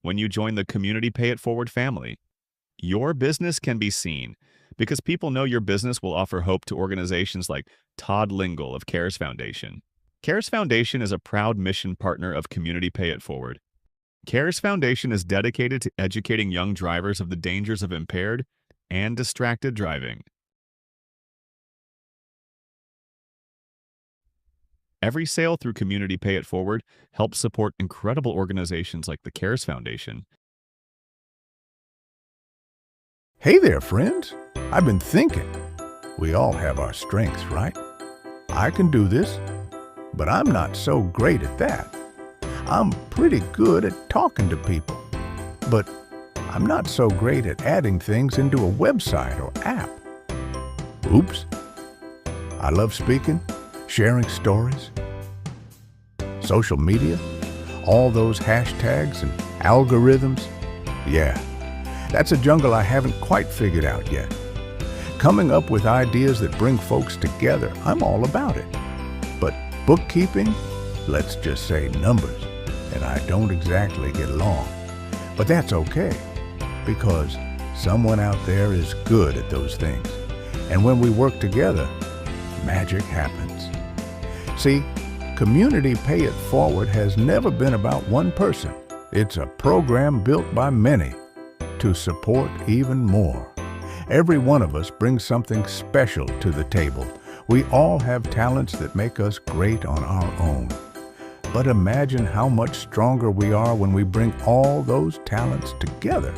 when you join the Community Pay It Forward family. Your business can be seen because people know your business will offer hope to organizations like Todd Lingle of CARES Foundation. CARES Foundation is a proud mission partner of Community Pay It Forward. CARES Foundation is dedicated to educating young drivers of the dangers of impaired and distracted driving. Every sale through Community Pay It Forward helps support incredible organizations like the CARES Foundation. Hey there, friends. I've been thinking. We all have our strengths, right? I can do this, but I'm not so great at that. I'm pretty good at talking to people, but I'm not so great at adding things into a website or app. Oops. I love speaking, sharing stories, social media, all those hashtags and algorithms. Yeah. That's a jungle I haven't quite figured out yet. Coming up with ideas that bring folks together, I'm all about it. But bookkeeping, let's just say numbers, and I don't exactly get along. But that's okay, because someone out there is good at those things. And when we work together, magic happens. See, Community Pay It Forward has never been about one person. It's a program built by many to support even more. Every one of us brings something special to the table. We all have talents that make us great on our own. But imagine how much stronger we are when we bring all those talents together.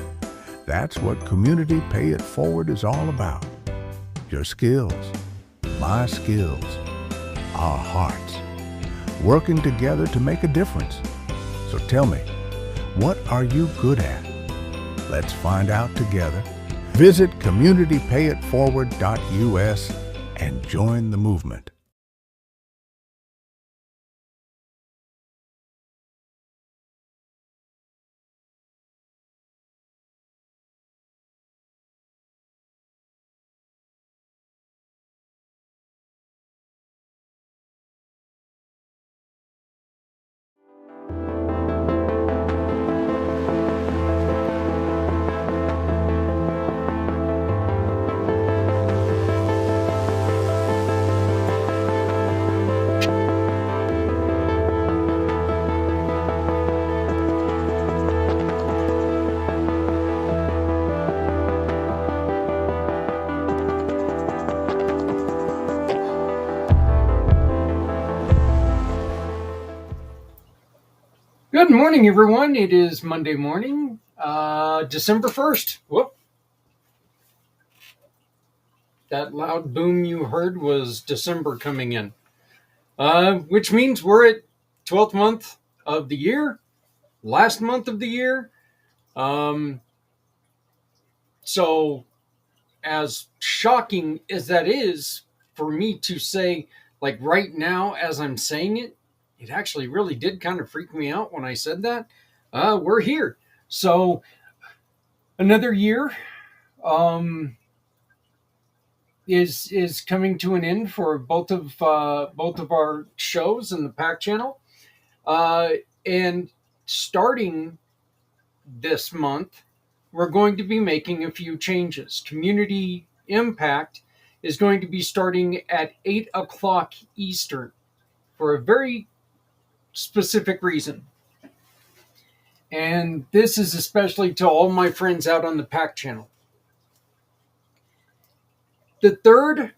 That's what Community Pay It Forward is all about. Your skills, my skills, our hearts, working together to make a difference. So tell me, what are you good at? Let's find out together. Visit communitypayitforward.us and join the movement. Good morning, everyone. It is Monday morning, December 1st. Whoop. That loud boom you heard was December coming in, which means we're at 12th month of the year, last month of the year. So as shocking as that is for me to say, like right now as I'm saying it, it actually really did kind of freak me out when I said that. We're here. So another year is coming to an end for both of our shows in the Pack Channel, and starting this month, we're going to be making a few changes. Community Impact is going to be starting at 8 o'clock Eastern for a very specific reason. And this is especially to all my friends out on the Pack Channel. The third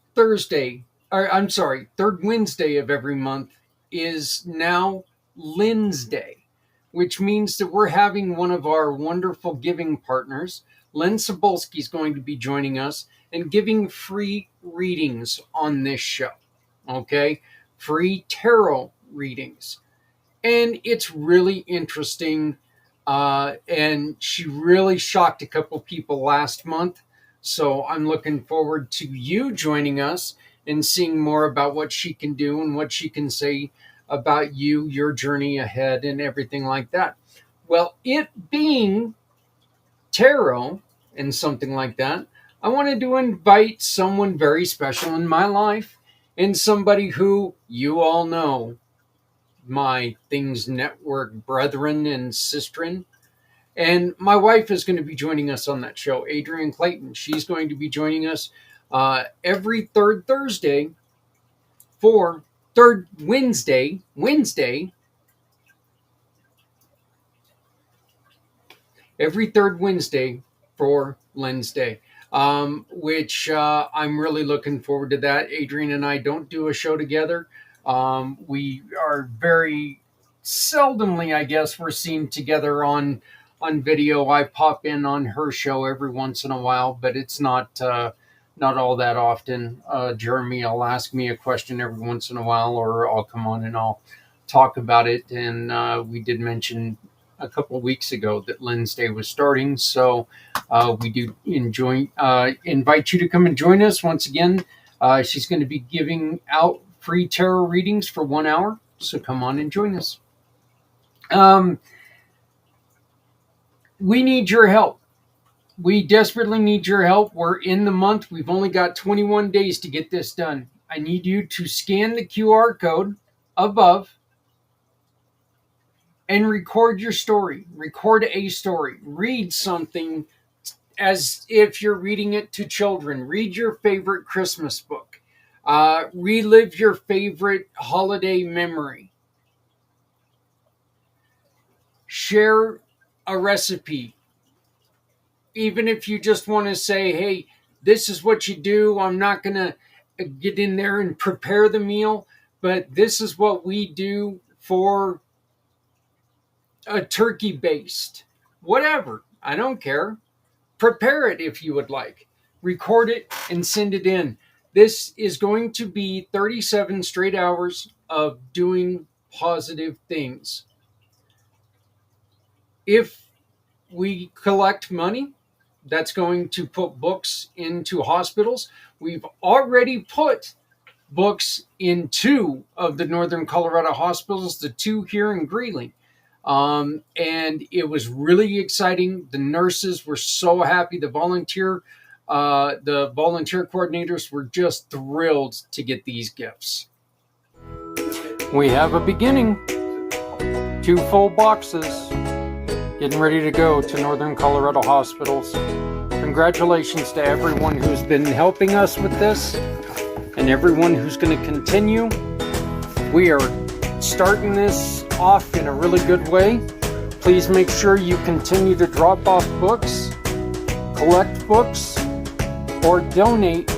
Wednesday of every month is now Lynn's Day, which means that we're having one of our wonderful giving partners, Lynn Sibulski, is going to be joining us and giving free readings on this show. Okay? Free tarot readings. And it's really interesting. And she really shocked a couple people last month. So I'm looking forward to you joining us and seeing more about what she can do and what she can say about you, your journey ahead, and everything like that. Well, it being tarot and something like that, I wanted to invite someone very special in my life and somebody who you all know, my Things Network brethren and sistren. And my wife is going to be joining us on that show, Adrian Clayton. She's going to be joining us every third Thursday for third Wednesday, every third Wednesday for Lynn's Day, which I'm really looking forward to that. Adrian and I don't do a show together. We are very seldomly, I guess, we're seen together on video. I pop in on her show every once in a while, but it's not all that often. Jeremy will ask me a question every once in a while, or I'll come on and I'll talk about it. And we did mention a couple of weeks ago that Lynn's Day was starting, so we do invite you to come and join us once again. She's going to be giving out free tarot readings for 1 hour, so come on and join us. We need your help. We desperately need your help. We're in the month. We've only got 21 days to get this done. I need you to scan the QR code above and record your story. Record a story. Read something as if you're reading it to children. Read your favorite Christmas book. Relive your favorite holiday memory. Share a recipe. Even if you just want to say, hey, this is what you do. I'm not going to get in there and prepare the meal, but this is what we do for a turkey based, whatever. I don't care. Prepare it if you would like. Record it and send it in. This is going to be 37 straight hours of doing positive things. If we collect money, that's going to put books into hospitals. We've already put books in 2 of the Northern Colorado hospitals, the 2 here in Greeley. And it was really exciting. The nurses were so happy. The volunteer coordinators were just thrilled to get these gifts. We have a beginning. 2 full boxes getting ready to go to Northern Colorado hospitals. Congratulations to everyone who's been helping us with this and everyone who's going to continue. We are starting this off in a really good way. Please make sure you continue to drop off books, collect books, or donate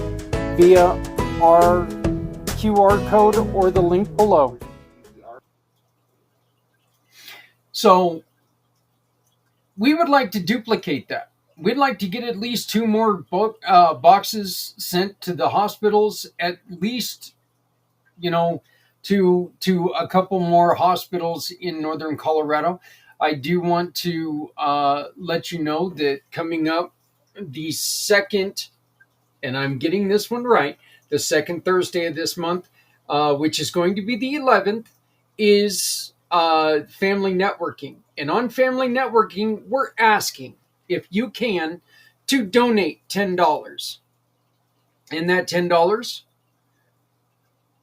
via our QR code or the link below. So we would like to duplicate that. We'd like to get at least 2 more boxes sent to the hospitals, at least, to a couple more hospitals in Northern Colorado. I do want to let you know that coming up the second, and I'm getting this one right, the second Thursday of this month, which is going to be the 11th, is family networking. And on family networking, we're asking if you can to donate $10. And that $10,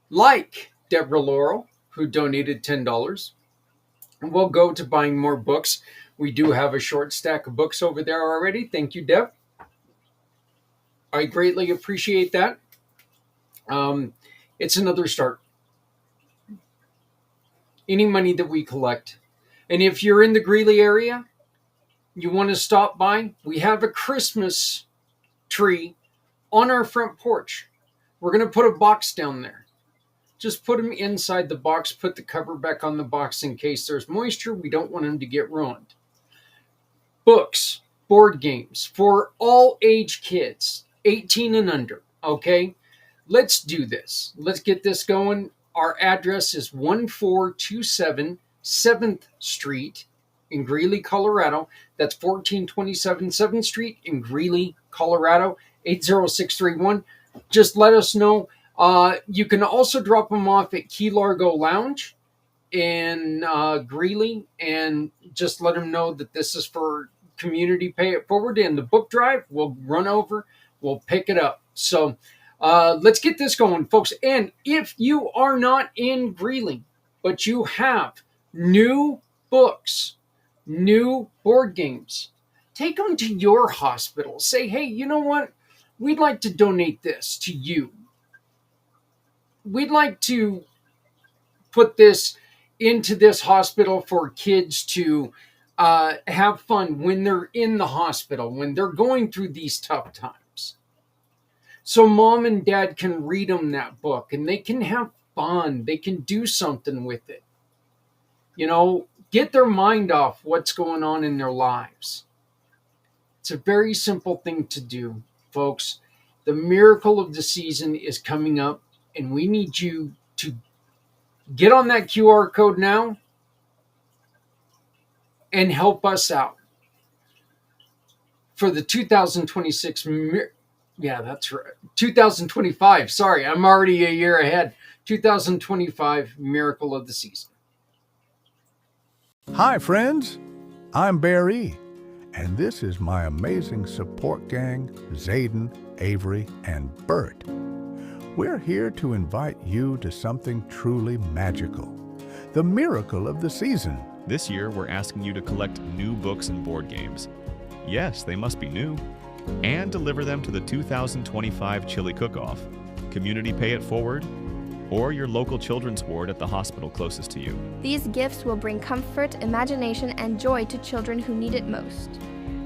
like Deborah Laurel, who donated $10, will go to buying more books. We do have a short stack of books over there already. Thank you, Deb. I greatly appreciate that. It's another start. Any money that we collect. And if you're in the Greeley area, you want to stop by, we have a Christmas tree on our front porch. We're going to put a box down there. Just put them inside the box, put the cover back on the box in case there's moisture. We don't want them to get ruined. Books, board games for all age kids, 18 and under, okay? Let's do this. Let's get this going. Our address is 1427 7th Street in Greeley, Colorado. That's 1427 7th Street in Greeley, Colorado, 80631. Just let us know. You can also drop them off at Key Largo Lounge in Greeley, and just let them know that this is for community pay it forward, and the book drive will run over. We'll pick it up. So let's get this going, folks. And if you are not in Greeley, but you have new books new board games. Take them to your hospital. Say, hey, you know what? We'd like to donate this to you. We'd like to put this into this hospital for kids to have fun when they're in the hospital, when they're going through these tough times. So mom and dad can read them that book and they can have fun. They can do something with it. Get their mind off what's going on in their lives. It's a very simple thing to do, folks. The miracle of the season is coming up, and we need you to get on that QR code now and help us out for the 2026. Yeah, that's right. 2025. Sorry, I'm already a year ahead. 2025 Miracle of the Season. Hi, friends. I'm Barry, and this is my amazing support gang, Zayden, Avery, and Bert. We're here to invite you to something truly magical, the miracle of the season. This year, we're asking you to collect new books and board games. Yes, they must be new. And deliver them to the 2025 Chili Cook-Off, Community Pay It Forward, or your local children's ward at the hospital closest to you. These gifts will bring comfort, imagination, and joy to children who need it most.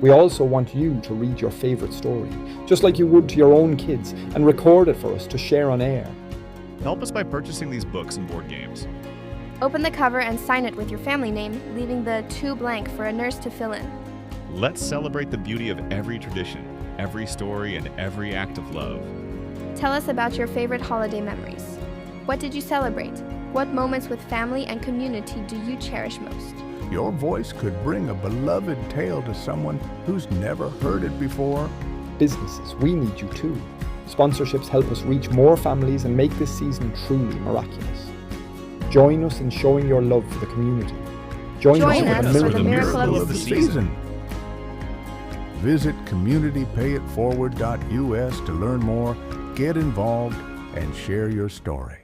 We also want you to read your favorite story, just like you would to your own kids, and record it for us to share on air. Help us by purchasing these books and board games. Open the cover and sign it with your family name, leaving the "to" blank for a nurse to fill in. Let's celebrate the beauty of every tradition, every story, and every act of love. Tell us about your favorite holiday memories. What did you celebrate? What moments with family and community do you cherish most? Your voice could bring a beloved tale to someone who's never heard it before. Businesses, we need you too. Sponsorships help us reach more families and make this season truly miraculous. Join us in showing your love for the community. Join us for the miracle of the season. Visit communitypayitforward.us to learn more, get involved, and share your story.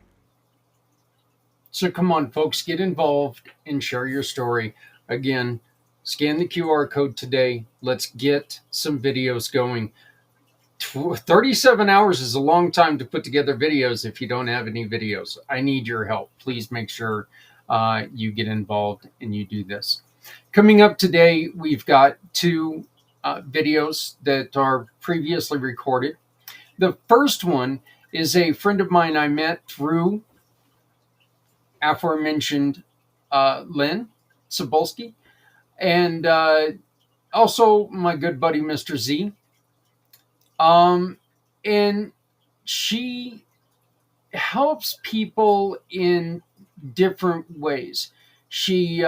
So come on, folks, get involved and share your story. Again, scan the QR code today. Let's get some videos going. 37 hours is a long time to put together videos if you don't have any videos. I need your help. Please make sure you get involved and you do this. Coming up today, we've got two videos that are previously recorded. The first one is a friend of mine I met through aforementioned Lynn Sibulski, and also my good buddy Mr. Z. And she helps people in different ways. She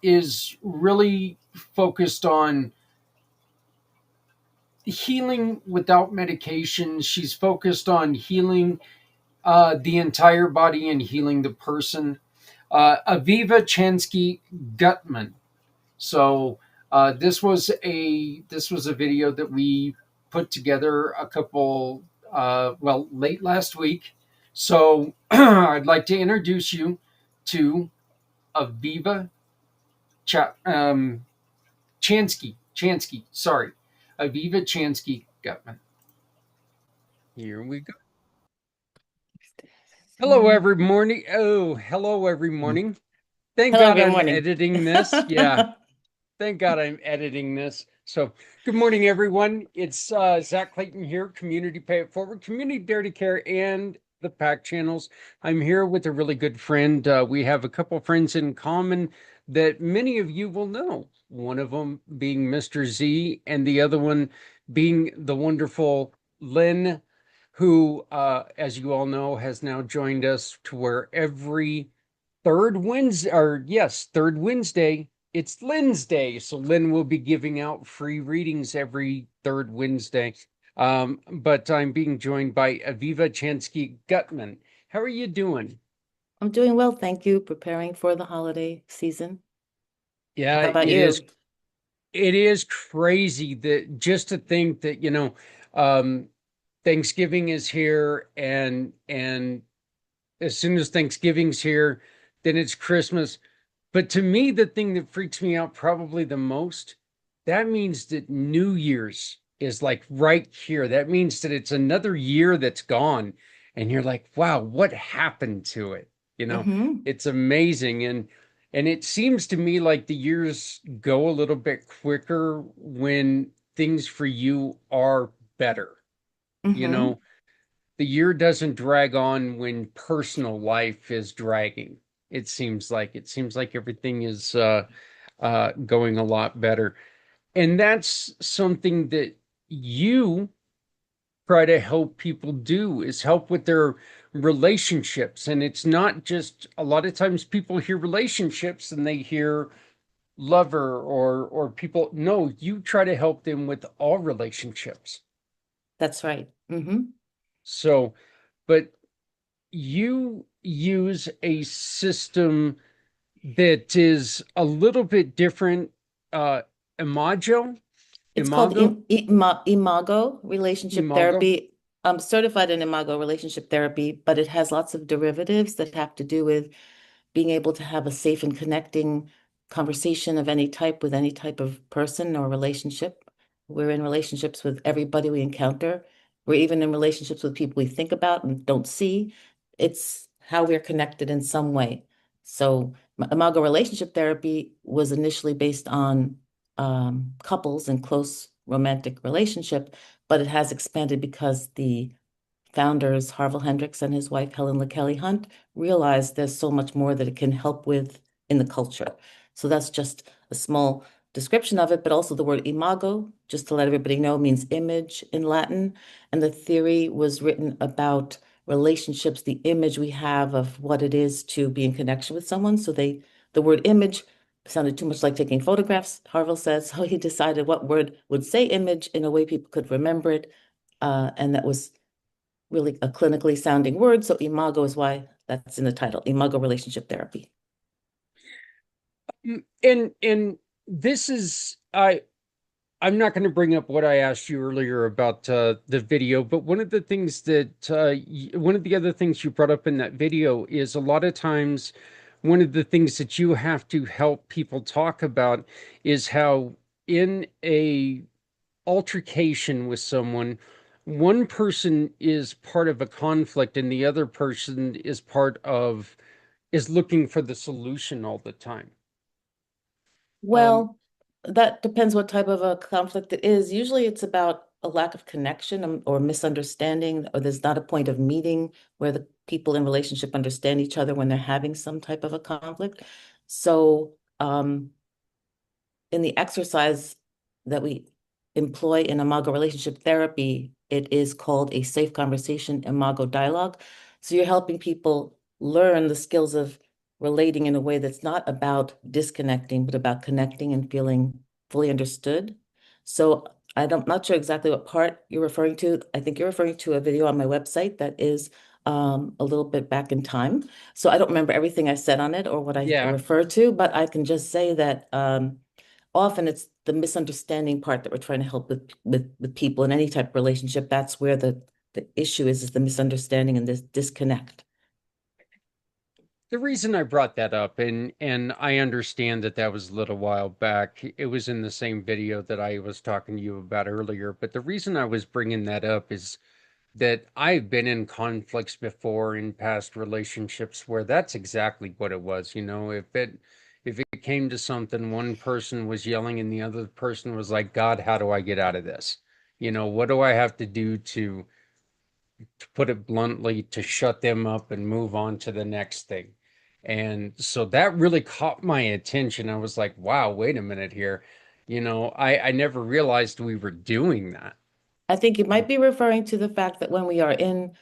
is really focused on healing without medication. She's focused on healing the entire body and healing the person. Aviva Chansky Gutman. So this was a video that we put together a couple late last week. So I'd like to introduce you to Aviva Chansky. Sorry, Aviva Chansky Gutman. Here we go. Hello every morning. Hello every morning. Thank God I'm editing this. Yeah. Thank God I'm editing this. So good morning, everyone. It's Zak Clayton here, Community Pay It Forward, Community Dare to Care, and the PAC channels. I'm here with a really good friend. We have a couple friends in common that many of you will know. One of them being Mr. Z, and the other one being the wonderful Lynn, who, as you all know, has now joined us to where every third Wednesday, it's Lynn's Day. So Lynn will be giving out free readings every third Wednesday. But I'm being joined by Aviva Chansky Gutman. How are you doing? I'm doing well, thank you. Preparing for the holiday season. Yeah, How about you? It is crazy that just to think that, Thanksgiving is here, and as soon as Thanksgiving's here, then it's Christmas. But to me, the thing that freaks me out probably the most, that means that New Year's is like right here. That means that it's another year that's gone. And you're like, wow, what happened to it? Hmm. It's amazing. And it seems to me like the years go a little bit quicker when things for you are better. You Hmm. know, the year doesn't drag on when personal life is dragging. It seems like everything is going a lot better, and that's something that you try to help people do is help with their relationships. And it's not just a lot of times people hear relationships and they hear lover or people. No, you try to help them with all relationships. That's right. Hmm. So, but you use a system that is a little bit different. Imago, It's called Imago, Imago Relationship Imago. Therapy. I'm certified in Imago Relationship Therapy, but it has lots of derivatives that have to do with being able to have a safe and connecting conversation of any type with any type of person or relationship. We're in relationships with everybody we encounter. We're even in relationships with people we think about and don't see. It's how we're connected in some way. So, Imago Relationship Therapy was initially based on couples in close romantic relationship, but it has expanded because the founders, Harville Hendrix and his wife, Helen LaKelly Hunt, realized there's so much more that it can help with in the culture. So that's just a small description of it, but also the word imago, just to let everybody know, means image in Latin. And the theory was written about relationships, the image we have of what it is to be in connection with someone. So the word image sounded too much like taking photographs, Harville says. So he decided what word would say image in a way people could remember it. And that was really a clinically sounding word. So Imago is why that's in the title, Imago Relationship Therapy. And this is I'm not going to bring up what I asked you earlier about the video, but one of the things that one of the other things you brought up in that video is a lot of times one of the things that you have to help people talk about is how in a altercation with someone, one person is part of a conflict and the other person is looking for the solution all the time. Um, Well, that depends what type of a conflict it is. Usually it's about a lack of connection or misunderstanding, or there's not a point of meeting where the people in relationship understand each other when they're having some type of a conflict. So, in the exercise that we employ in Imago Relationship Therapy, it is called a safe conversation Imago dialogue. So you're helping people learn the skills of relating in a way that's not about disconnecting, but about connecting and feeling fully understood. So I'm not sure exactly what part you're referring to. I think you're referring to a video on my website that is a little bit back in time. So I don't remember everything I said on it or what I yeah, referred to, but I can just say that often it's the misunderstanding part that we're trying to help with people in any type of relationship. That's where the issue is the misunderstanding and this disconnect. the reason I brought that up, and I understand that that was a little while back. It was in the same video that I was talking to you about earlier. But the reason I was bringing that up is that I've been in conflicts before in past relationships where that's exactly what it was. If it came to something, one person was yelling and the other person was like, God, how do I get out of this? What do I have to do to put it bluntly, to shut them up and move on to the next thing? And so that really caught my attention. I was like, wow, wait a minute here. I never realized we were doing that. I think you might be referring to the fact that when we are in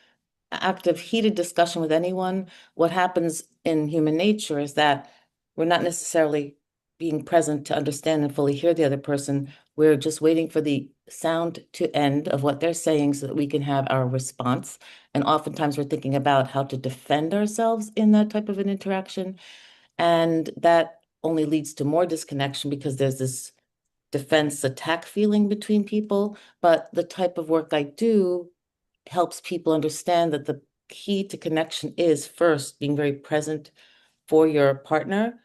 active, heated discussion with anyone, what happens in human nature is that we're not necessarily being present to understand and fully hear the other person. We're just waiting for the sound to end of what they're saying so that we can have our response. And oftentimes we're thinking about how to defend ourselves in that type of an interaction. And that only leads to more disconnection because there's this defense attack feeling between people. But the type of work I do helps people understand that the key to connection is first being very present for your partner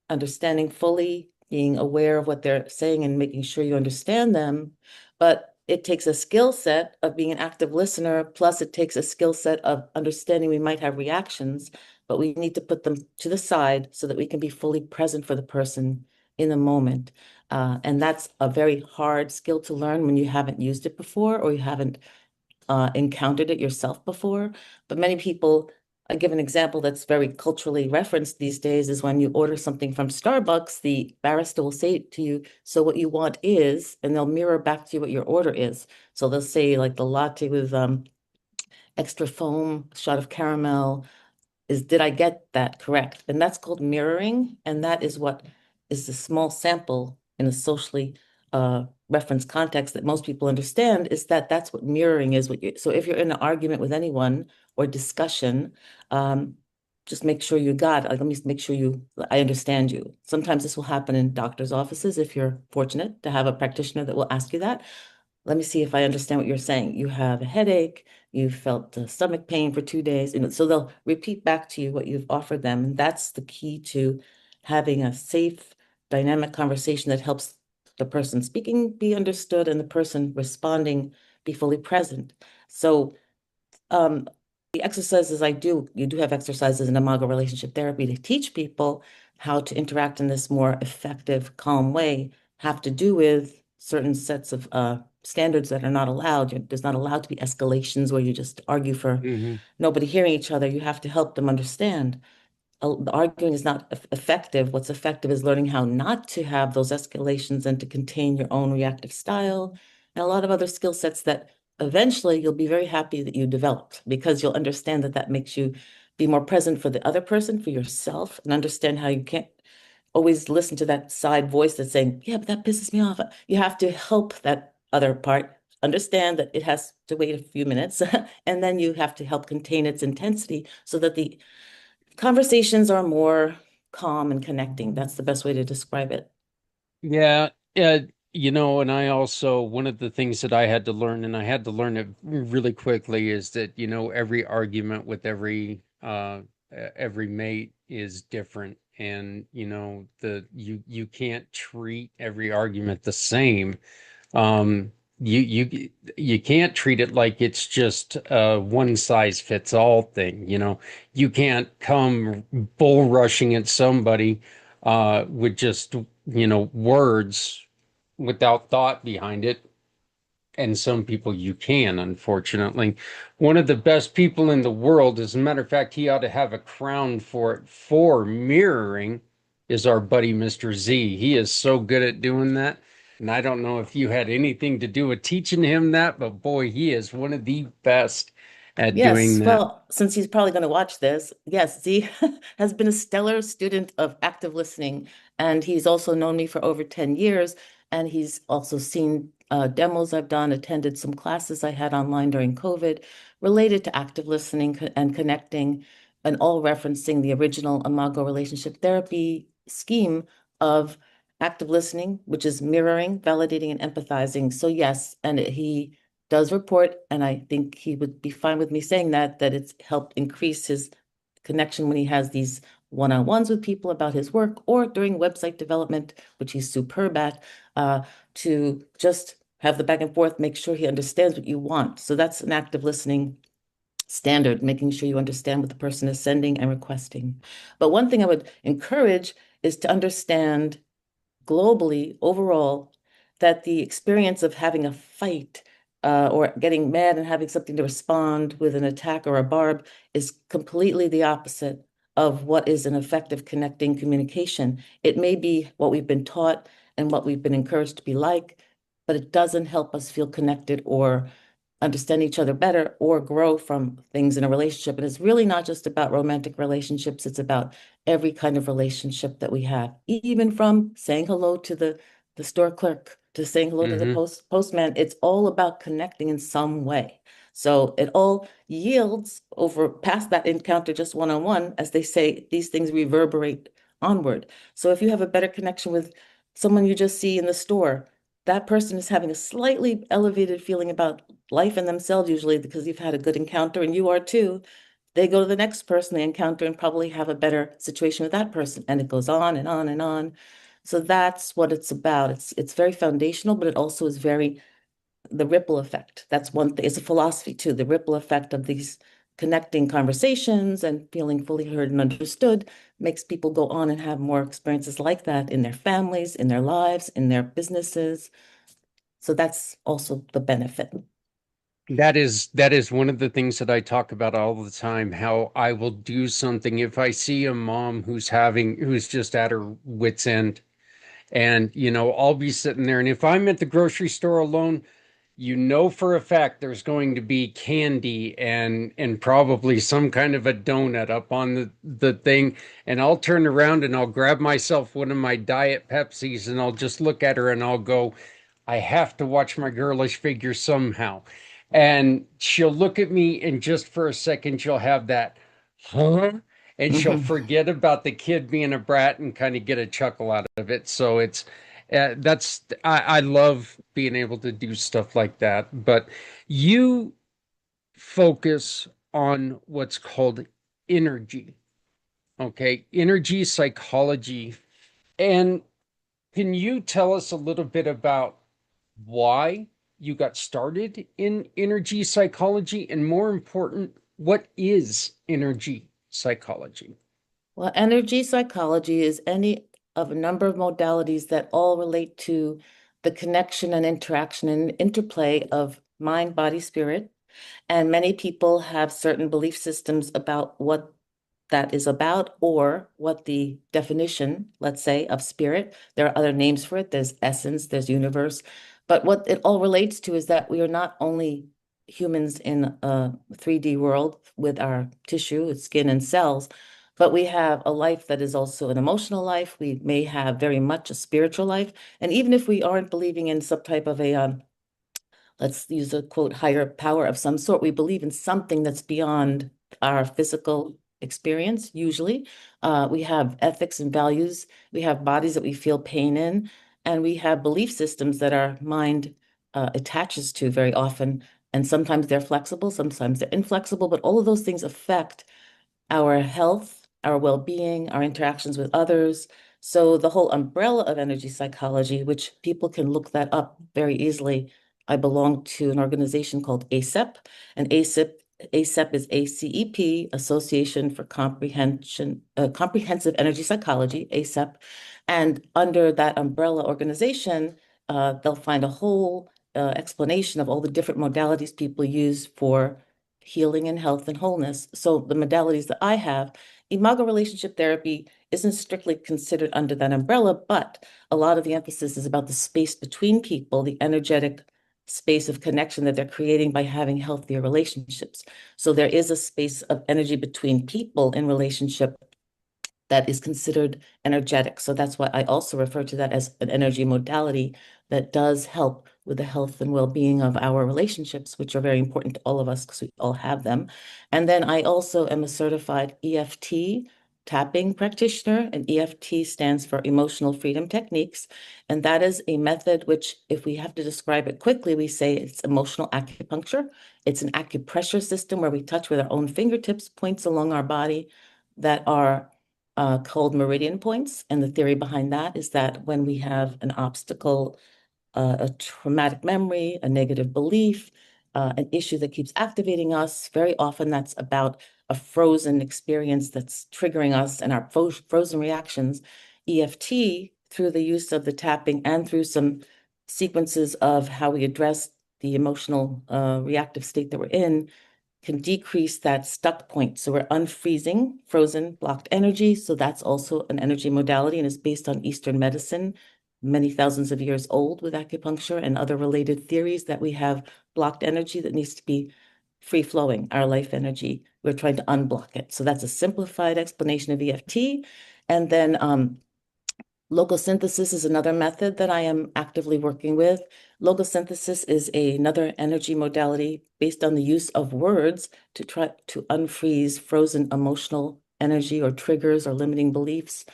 understanding fully, being aware of what they're saying and making sure you understand them. But it takes a skill set of being an active listener, plus it takes a skill set of understanding we might have reactions, but we need to put them to the side so that we can be fully present for the person in the moment. And that's a very hard skill to learn when you haven't used it before or you haven't encountered it yourself before. But many people, I give an example that's very culturally referenced these days is when you order something from Starbucks, the barista will say to you, so what you want is, and they'll mirror back to you what your order is. So they'll say like the latte with extra foam, shot of caramel, did I get that correct? And that's called mirroring. And that is what is the small sample in a socially referenced context that most people understand is that that's what mirroring is. So if you're in an argument with anyone or discussion, just make sure you got, let me make sure I understand you. Sometimes this will happen in doctor's offices if you're fortunate to have a practitioner that will ask you that. Let me see if I understand what you're saying. You have a headache, you've felt stomach pain for 2 days. And so they'll repeat back to you what you've offered them. And that's the key to having a safe, dynamic conversation that helps the person speaking be understood and the person responding be fully present. So the exercises you do have exercises in Imago Relationship Therapy to teach people how to interact in this more effective, calm way, have to do with certain sets of standards that are not allowed. There's not allowed to be escalations where you just argue for nobody hearing each other. You have to help them understand. The arguing is not effective. What's effective is learning how not to have those escalations and to contain your own reactive style and a lot of other skill sets that eventually you'll be very happy that you developed because you'll understand that that makes you be more present for the other person, for yourself, and understand how you can't always listen to that side voice that's saying, yeah, but that pisses me off. You have to help that other part understand that it has to wait a few minutes and then you have to help contain its intensity so that the conversations are more calm and connecting. That's the best way to describe it. Yeah, and I also, one of the things that I had to learn, and I had to learn it really quickly, is that, every argument with every mate is different. And, you can't treat every argument the same. Um, you can't treat it like it's just a one size fits all thing. You can't come bull rushing at somebody with just words without thought behind it. And some people you can, unfortunately. One of the best people in the world, as a matter of fact, he ought to have a crown for it for mirroring, is our buddy Mr. Z. He is so good at doing that. And I don't know if you had anything to do with teaching him that, but boy, he is one of the best at doing Yes, that. well, since he's probably going to watch this, yes, Z has been a stellar student of active listening, and he's also known me for over 10 years, and he's also seen demos I've done, attended some classes I had online during COVID related to active listening and connecting, and all referencing the original Imago Relationship Therapy scheme of active listening, which is mirroring, validating, and empathizing. So yes, and he does report, and I think he would be fine with me saying that it's helped increase his connection when he has these one-on-ones with people about his work or during website development, which he's superb at, to just have the back and forth, make sure he understands what you want. So that's an active listening standard, making sure you understand what the person is sending and requesting. But one thing I would encourage is to understand globally, overall, that the experience of having a fight or getting mad and having something to respond with an attack or a barb is completely the opposite of what is an effective connecting communication. It may be what we've been taught and what we've been encouraged to be like, but it doesn't help us feel connected or understand each other better or grow from things in a relationship. And it's really not just about romantic relationships, it's about every kind of relationship that we have, even from saying hello to the store clerk to saying hello to the postman. It's all about connecting in some way. So it all yields over past that encounter just one-on-one, as they say, these things reverberate onward. So if you have a better connection with someone you just see in the store, that person is having a slightly elevated feeling about life and themselves, usually because you've had a good encounter and you are too. They go to the next person they encounter and probably have a better situation with that person. And it goes on and on and on. So that's what it's about. It's very foundational, but it also is very the ripple effect. That's one thing. It's a philosophy too, the ripple effect of these connecting conversations and feeling fully heard and understood makes people go on and have more experiences like that in their families, in their lives, in their businesses. So that's also the benefit. That is one of the things that I talk about all the time, how I will do something if I see a mom who's just at her wit's end. And, I'll be sitting there. And if I'm at the grocery store alone, for a fact there's going to be candy and probably some kind of a donut up on the thing. And I'll turn around and I'll grab myself one of my Diet Pepsis and I'll just look at her and I'll go, I have to watch my girlish figure somehow. And she'll look at me and just for a second she'll have that, huh? And she'll forget about the kid being a brat and kind of get a chuckle out of it. So I love being able to do stuff like that. But you focus on what's called energy, okay? Energy psychology. And can you tell us a little bit about why you got started in energy psychology? And more important, what is energy psychology? Well, energy psychology is any of a number of modalities that all relate to the connection and interaction and interplay of mind, body, spirit. And many people have certain belief systems about what that is about or what the definition, let's say, of spirit. There are other names for it. There's essence, there's universe. But what it all relates to is that we are not only humans in a 3D world with our tissue, skin and cells, but we have a life that is also an emotional life. We may have very much a spiritual life. And even if we aren't believing in some type of a let's use a quote, higher power of some sort. We believe in something that's beyond our physical experience, usually. We have ethics and values. We have bodies that we feel pain in, and we have belief systems that our mind attaches to very often. And sometimes they're flexible, sometimes they're inflexible, but all of those things affect our health, our well-being, our interactions with others. So the whole umbrella of energy psychology, which people can look that up very easily. I belong to an organization called ACEP, and ACEP is ACEP, Association for Comprehensive Energy Psychology, ACEP. And under that umbrella organization, they'll find a whole explanation of all the different modalities people use for healing and health and wholeness. So the modalities that I have, Imago Relationship Therapy isn't strictly considered under that umbrella, but a lot of the emphasis is about the space between people, the energetic space of connection that they're creating by having healthier relationships. So there is a space of energy between people in relationship that is considered energetic. So that's why I also refer to that as an energy modality that does help with the health and well-being of our relationships, which are very important to all of us because we all have them. And then I also am a certified EFT tapping practitioner, and EFT stands for Emotional Freedom Techniques. And that is a method which, if we have to describe it quickly, we say it's emotional acupuncture. It's an acupressure system where we touch with our own fingertips, points along our body that are called meridian points. And the theory behind that is that when we have an obstacle, a traumatic memory, a negative belief, an issue that keeps activating us, very often that's about a frozen experience that's triggering us and our frozen reactions. EFT, through the use of the tapping and through some sequences of how we address the emotional reactive state that we're in, can decrease that stuck point. So we're unfreezing frozen, blocked energy. So that's also an energy modality and is based on Eastern medicine, many thousands of years old with acupuncture and other related theories that we have blocked energy that needs to be free flowing, our life energy. We're trying to unblock it. So that's a simplified explanation of EFT. And then logosynthesis is another method that I am actively working with. Logosynthesis is another energy modality based on the use of words to try to unfreeze frozen emotional energy or triggers or limiting beliefs.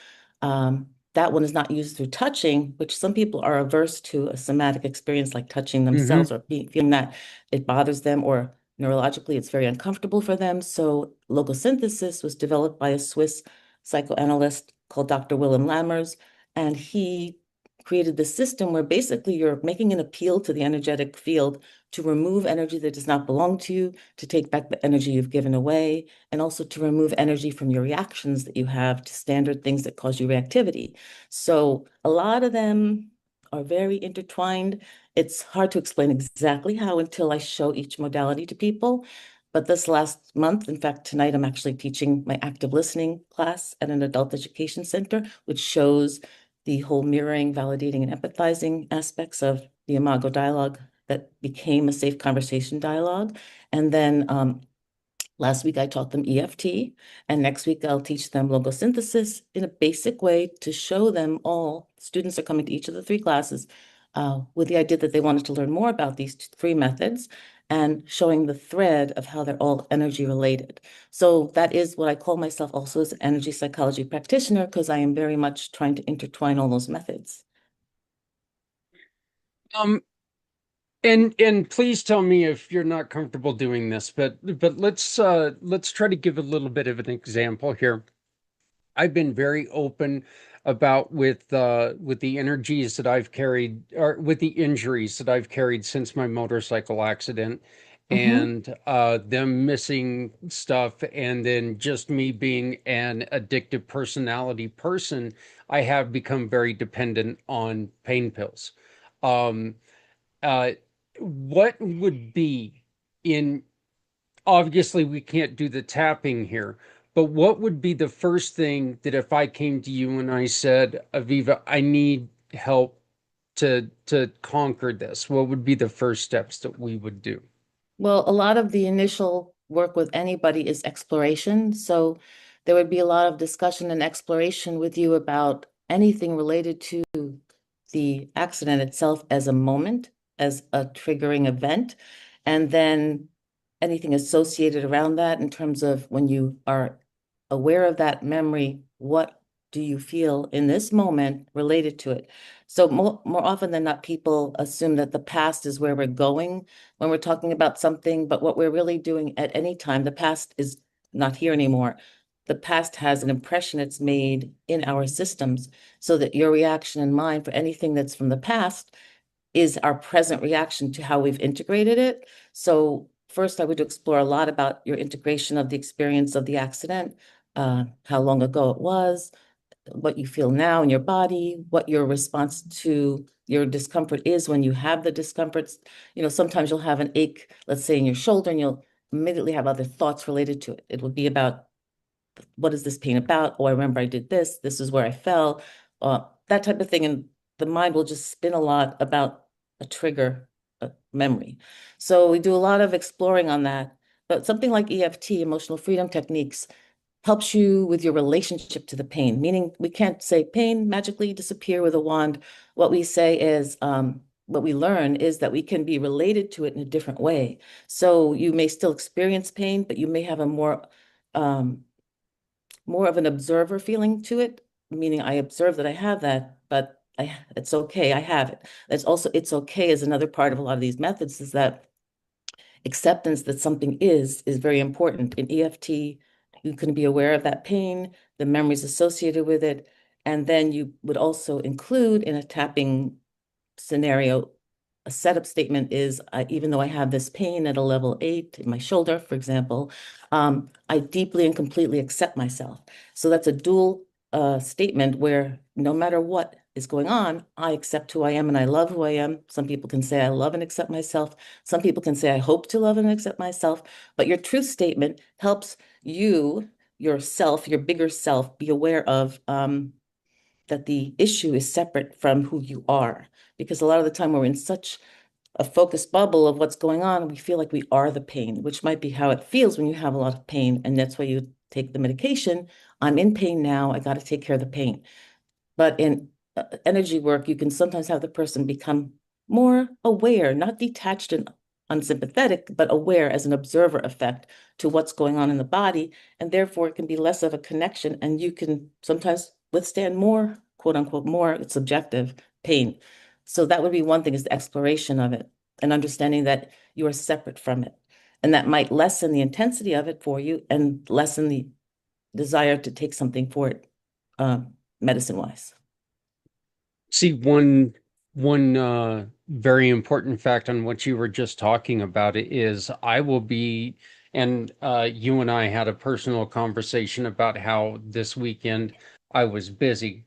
That one is not used through touching, which some people are averse to a somatic experience like touching themselves or feeling that it bothers them or neurologically, it's very uncomfortable for them. So logosynthesis was developed by a Swiss psychoanalyst called Dr. Willem Lammers, and he created this system where basically you're making an appeal to the energetic field to remove energy that does not belong to you, to take back the energy you've given away, and also to remove energy from your reactions that you have to standard things that cause you reactivity. So a lot of them are very intertwined. It's hard to explain exactly how until I show each modality to people. But this last month, in fact, tonight, I'm actually teaching my active listening class at an adult education center, which shows the whole mirroring, validating, and empathizing aspects of the Imago dialogue that became a safe conversation dialogue. And then last week I taught them EFT, and next week I'll teach them logosynthesis in a basic way to show them all. Students are coming to each of the 3 classes with the idea that they wanted to learn more about these 3 methods and showing the thread of how they're all energy related. So that is what I call myself also as an energy psychology practitioner, because I am very much trying to intertwine all those methods. And please tell me if you're not comfortable doing this, but let's try to give a little bit of an example here. I've been very open about with the energies that I've carried, or with the injuries that I've carried since my motorcycle accident, and them missing stuff, and then just me being an addictive personality person, I have become very dependent on pain pills. Um, uh, what would be in, obviously we can't do the tapping here, but what would be the first thing that if I came to you and I said, Aviva, I need help to conquer this, what would be the first steps that we would do? Well, a lot of the initial work with anybody is exploration. So there would be a lot of discussion and exploration with you about anything related to the accident itself as a moment, as a triggering event, and then anything associated around that in terms of when you are aware of that memory, what do you feel in this moment related to it? So more often than not, people assume that the past is where we're going when we're talking about something, but what we're really doing at any time, the past is not here anymore. The past has an impression it's made in our systems, so that your reaction and mine for anything that's from the past is our present reaction to how we've integrated it. So first, I would explore a lot about your integration of the experience of the accident, how long ago it was, what you feel now in your body, what your response to your discomfort is when you have the discomforts. You know, sometimes you'll have an ache, let's say in your shoulder, and you'll immediately have other thoughts related to it. It will be about, what is this pain about? Oh, I remember I did this. This is where I fell. That type of thing. And the mind will just spin a lot about a trigger, a memory. So we do a lot of exploring on that. But something like EFT, emotional freedom techniques, helps you with your relationship to the pain, meaning we can't say pain magically disappear with a wand. What we say is, what we learn is that we can be related to it in a different way. So you may still experience pain, but you may have a more of an observer feeling to it, meaning I observe that I have that, but it's okay, I have it. It's okay is another part of a lot of these methods, is that acceptance that something is very important. In EFT, you can be aware of that pain, the memories associated with it, and then you would also include in a tapping scenario, a setup statement is, even though I have this pain at a level 8 in my shoulder, for example, I deeply and completely accept myself. So that's a dual statement where no matter what is going on, I accept who I am and I love who I am. Some people can say I love and accept myself. Some people can say I hope to love and accept myself. But your truth statement helps you, yourself, your bigger self, be aware of that the issue is separate from who you are. Because a lot of the time we're in such a focused bubble of what's going on, we feel like we are the pain, which might be how it feels when you have a lot of pain. And that's why you take the medication. I'm in pain now, I got to take care of the pain. But in energy work, you can sometimes have the person become more aware, not detached and unsympathetic, but aware as an observer effect to what's going on in the body. And therefore, it can be less of a connection. And you can sometimes withstand more, quote unquote, more subjective pain. So that would be one thing, is the exploration of it and understanding that you are separate from it. And that might lessen the intensity of it for you and lessen the desire to take something for it, medicine-wise. See, one very important fact on what you were just talking about is I will be, and you and I had a personal conversation about how this weekend I was busy,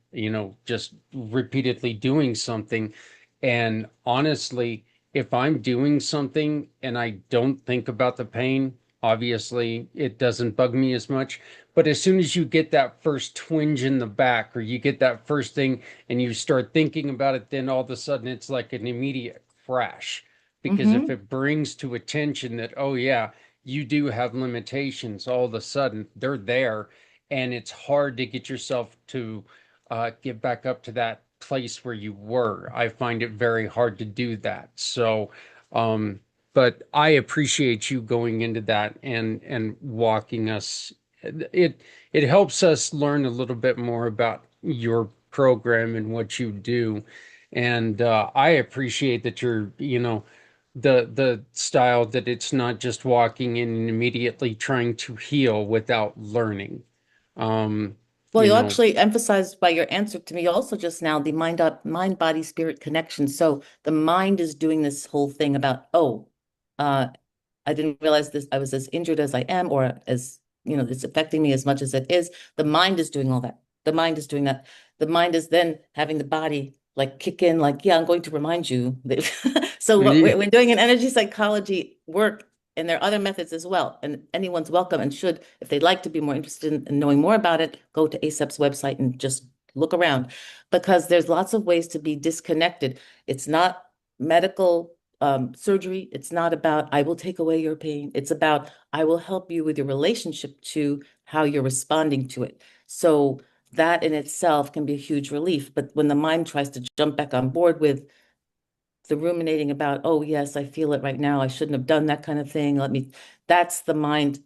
just repeatedly doing something. And honestly, if I'm doing something and I don't think about the pain, obviously it doesn't bug me as much. But as soon as you get that first twinge in the back, or you get that first thing and you start thinking about it, then all of a sudden it's like an immediate crash. Because if it brings to attention that, oh, yeah, you do have limitations, all of a sudden they're there. And it's hard to get yourself to get back up to that place where you were. I find it very hard to do that. So, but I appreciate you going into that and walking us. It helps us learn a little bit more about your program and what you do. And I appreciate that you're, the style that it's not just walking in and immediately trying to heal without learning. Well, You you know, actually emphasized by your answer to me also just now the mind body spirit connection. So the mind is doing this whole thing about, oh, uh, I didn't realize this, I was as injured as I am, or as, it's affecting me as much as it is. The mind is doing all that. The mind is doing that. The mind is then having the body like kick in, like, yeah, I'm going to remind you that. So what we're doing in energy psychology work, and there are other methods as well. And anyone's welcome and should, if they'd like to be more interested in knowing more about it, go to ASEP's website and just look around, because there's lots of ways to be disconnected. It's not medical surgery. It's not about, I will take away your pain. It's about, I will help you with your relationship to how you're responding to it. So that in itself can be a huge relief. But when the mind tries to jump back on board with the ruminating about, oh, yes, I feel it right now, I shouldn't have done that kind of thing. That's the mind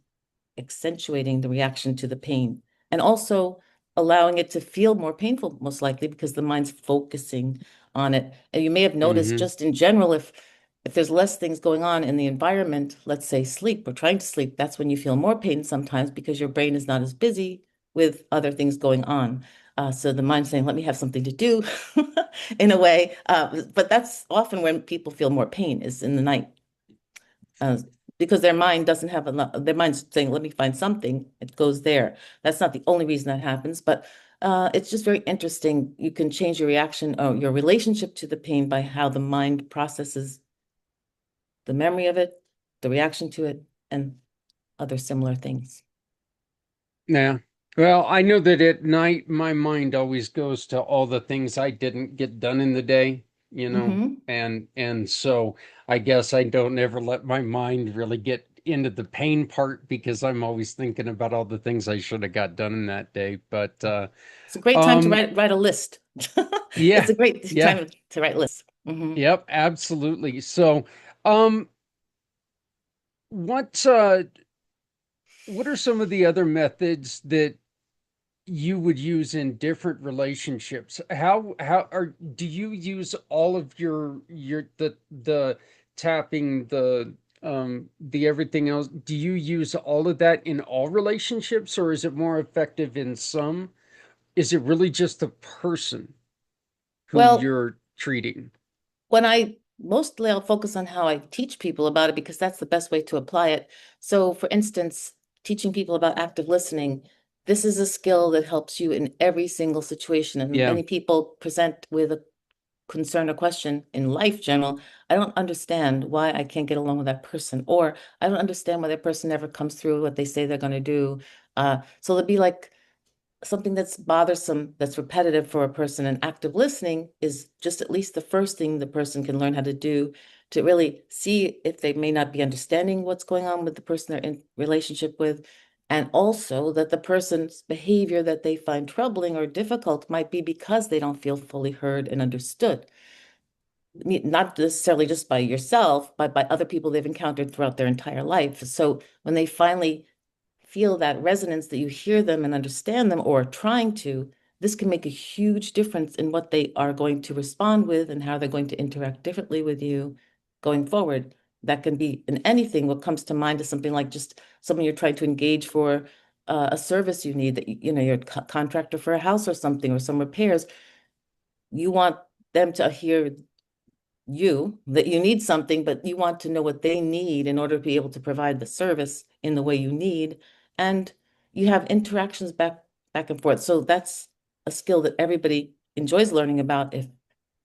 accentuating the reaction to the pain, and also allowing it to feel more painful, most likely, because the mind's focusing on it. And you may have noticed just in general, if there's less things going on in the environment, let's say sleep or trying to sleep, that's when you feel more pain sometimes, because your brain is not as busy with other things going on. So the mind's saying, let me have something to do in a way. But that's often when people feel more pain, is in the night. Because their mind doesn't have enough, their mind's saying, let me find something, it goes there. That's not the only reason that happens, but it's just very interesting. You can change your reaction or your relationship to the pain by how the mind processes the memory of it, the reaction to it, and other similar things. yeah. Well, I know that at night my mind always goes to all the things I didn't get done in the day, and so I guess I don't ever let my mind really get into the pain part, because I'm always thinking about all the things I should have got done in that day. But It's a great time to um write a list. It's yeah, a great yeah, time to write lists. yep, absolutely. So um what uh what are some of the other methods that you would use in different relationships? How are do you use all of your the tapping, the everything else? Do you use all of that in all relationships, or is it more effective in some? Is it really just the person who Well, you're treating? when I'll focus on how I teach people about it, because that's the best way to apply it. So for instance, teaching people about active listening, this is a skill that helps you in every single situation. And Yeah. many people present with a concern or question in life general. I don't understand why I can't get along with that person, or I don't understand why that person never comes through what they say they're going to do. So it'd be like something that's bothersome, that's repetitive for a person. And active listening is just at least the first thing the person can learn how to do, to really see if they may not be understanding what's going on with the person they're in relationship with. And also that the person's behavior that they find troubling or difficult might be because they don't feel fully heard and understood. Not necessarily just by yourself, but by other people they've encountered throughout their entire life. So when they finally feel that resonance, that you hear them and understand them, or trying to, this can make a huge difference in what they are going to respond with and how they're going to interact differently with you going forward. That can be in anything. What comes to mind is something like just someone you're trying to engage for a service you need, that you're a contractor for a house or something, or some repairs. You want them to hear that you need something, but you want to know what they need in order to be able to provide the service in the way you need. And you have interactions back and forth. So that's a skill that everybody enjoys learning about. If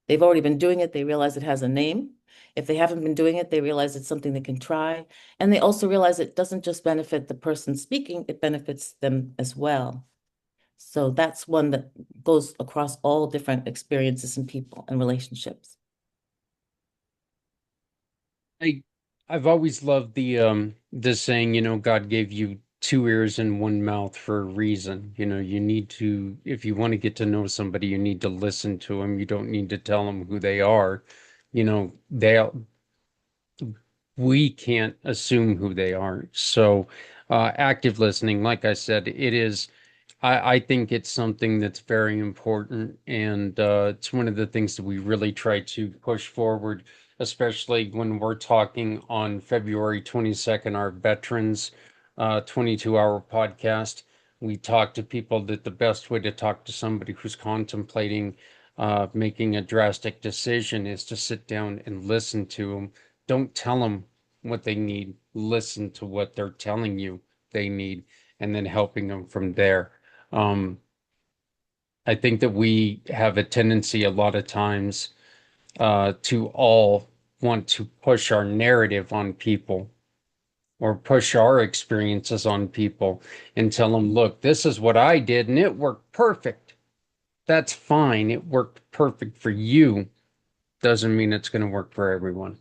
they've already been doing it, they realize it has a name. If they haven't been doing it, they realize it's something they can try. And they also realize it doesn't just benefit the person speaking, it benefits them as well. So that's one that goes across all different experiences and people and relationships. I've always loved the saying, God gave you two ears and one mouth for a reason. You need to, if you want to get to know somebody, you need to listen to them. You don't need to tell them who they are. They we can't assume who they are. So active listening, like I said, I think it's something that's very important, and it's one of the things that we really try to push forward, especially when we're talking on February 22nd, our Veterans 22-hour podcast. We talk to people that the best way to talk to somebody who's contemplating making a drastic decision is to sit down and listen to them. Don't tell them what they need. Listen to what they're telling you they need, and then helping them from there. I think that we have a tendency a lot of times to all want to push our narrative on people or push our experiences on people and tell them, look, this is what I did and it worked perfect. That's fine. It worked perfect for you. Doesn't mean it's going to work for everyone.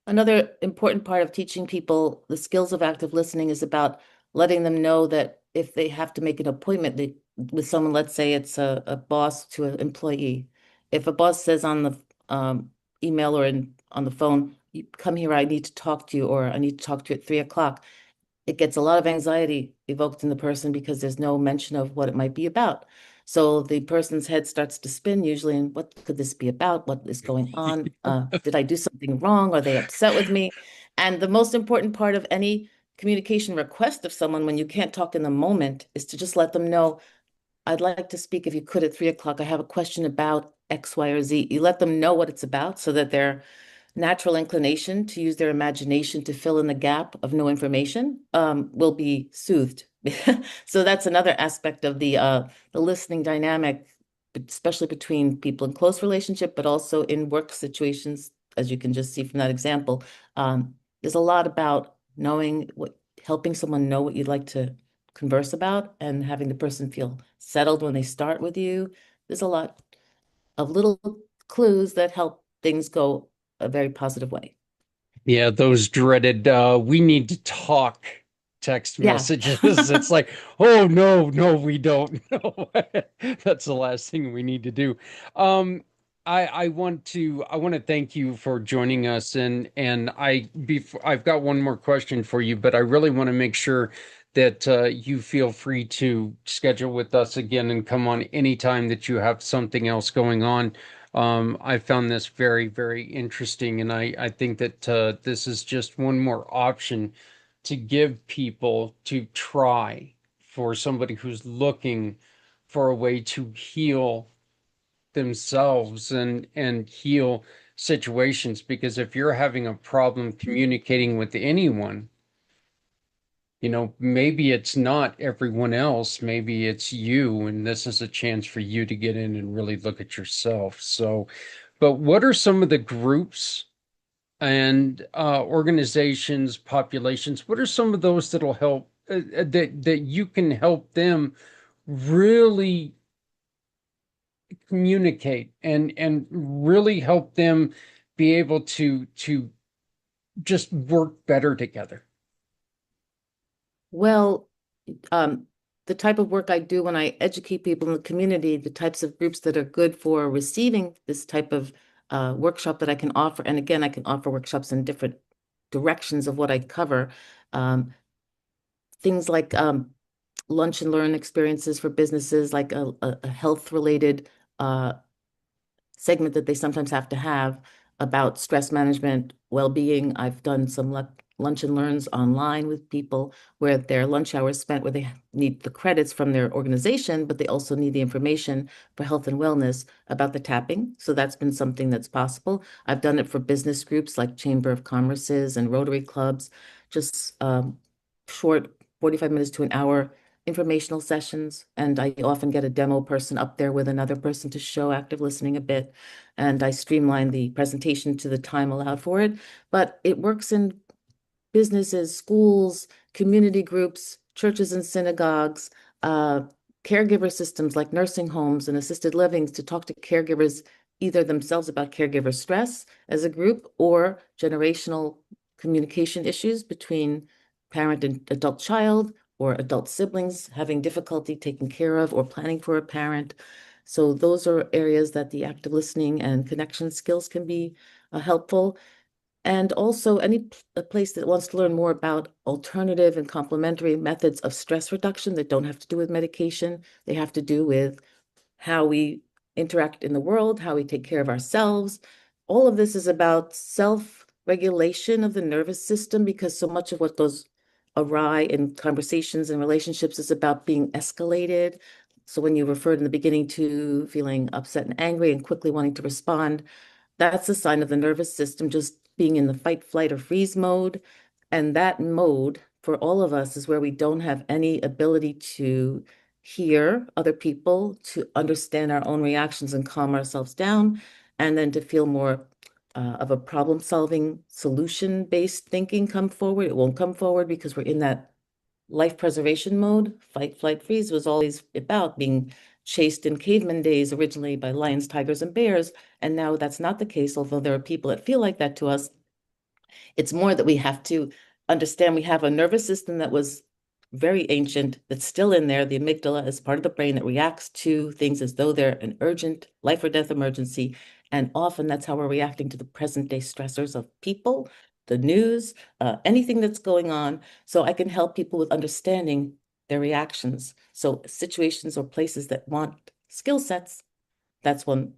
Another important part of teaching people the skills of active listening is about letting them know that if they have to make an appointment with someone, let's say it's a boss to an employee. If a boss says on the email or on the phone, you come here, I need to talk to you, or I need to talk to you at 3 o'clock, it gets a lot of anxiety evoked in the person because there's no mention of what it might be about. So the person's head starts to spin usually, and what could this be about? What is going on? Did I do something wrong? Are they upset with me? And the most important part of any communication request of someone when you can't talk in the moment is to just let them know, I'd like to speak if you could at 3 o'clock. I have a question about X, Y, or Z. You let them know what it's about so that their natural inclination to use their imagination to fill in the gap of no information will be soothed. So that's another aspect of the listening dynamic, especially between people in close relationship, but also in work situations, as you can just see from that example. There's a lot about helping someone know what you'd like to converse about and having the person feel settled when they start with you. There's a lot of little clues that help things go a very positive way. Yeah, those dreaded we need to talk text Yeah. messages. It's like, oh no, we don't. No. That's the last thing we need to do. I want to thank you for joining us, and I've got one more question for you, but I really want to make sure that you feel free to schedule with us again and come on anytime that you have something else going on. I found this very, very interesting, and I think that this is just one more option to give people to try for somebody who's looking for a way to heal themselves and heal situations. Because if you're having a problem communicating with anyone, maybe it's not everyone else, maybe it's you, and this is a chance for you to get in and really look at yourself. So, but what are some of the groups and organizations, populations, what are some of those that'll help, that you can help them really communicate and really help them be able to just work better together? Well, the type of work I do when I educate people in the community, the types of groups that are good for receiving this type of workshop that I can offer. And again, I can offer workshops in different directions of what I cover. Things like lunch and learn experiences for businesses, like a health related segment that they sometimes have to have. about stress management, well-being. I've done some lunch and learns online with people where their lunch hours spent where they need the credits from their organization, but they also need the information for health and wellness about the tapping. So that's been something that's possible. I've done it for business groups like Chamber of Commerce's and Rotary Clubs, just short 45 minutes to an hour informational sessions. And I often get a demo person up there with another person to show active listening a bit. And I streamline the presentation to the time allowed for it. But it works in businesses, schools, community groups, churches and synagogues, caregiver systems like nursing homes and assisted livings to talk to caregivers either themselves about caregiver stress as a group or generational communication issues between parent and adult child or adult siblings having difficulty taking care of or planning for a parent. So those are areas that the active listening and connection skills can be helpful. And also a place that wants to learn more about alternative and complementary methods of stress reduction that don't have to do with medication. They have to do with how we interact in the world, how we take care of ourselves. All of this is about self-regulation of the nervous system because so much of what goes awry in conversations and relationships is about being escalated. So when you referred in the beginning to feeling upset and angry and quickly wanting to respond, that's a sign of the nervous system just being in the fight, flight, or freeze mode. And that mode for all of us is where we don't have any ability to hear other people, to understand our own reactions and calm ourselves down, and then to feel more of a problem-solving, solution-based thinking come forward. It won't come forward because we're in that life preservation mode. Fight, flight, freeze was always about being chased in caveman days, originally by lions, tigers, and bears. And now that's not the case, although there are people that feel like that to us. It's more that we have to understand we have a nervous system that was very ancient, that's still in there. The amygdala is part of the brain that reacts to things as though they're an urgent life or death emergency. And often that's how we're reacting to the present day stressors of people, the news, anything that's going on. So I can help people with understanding their reactions. So situations or places that want skill sets, that's one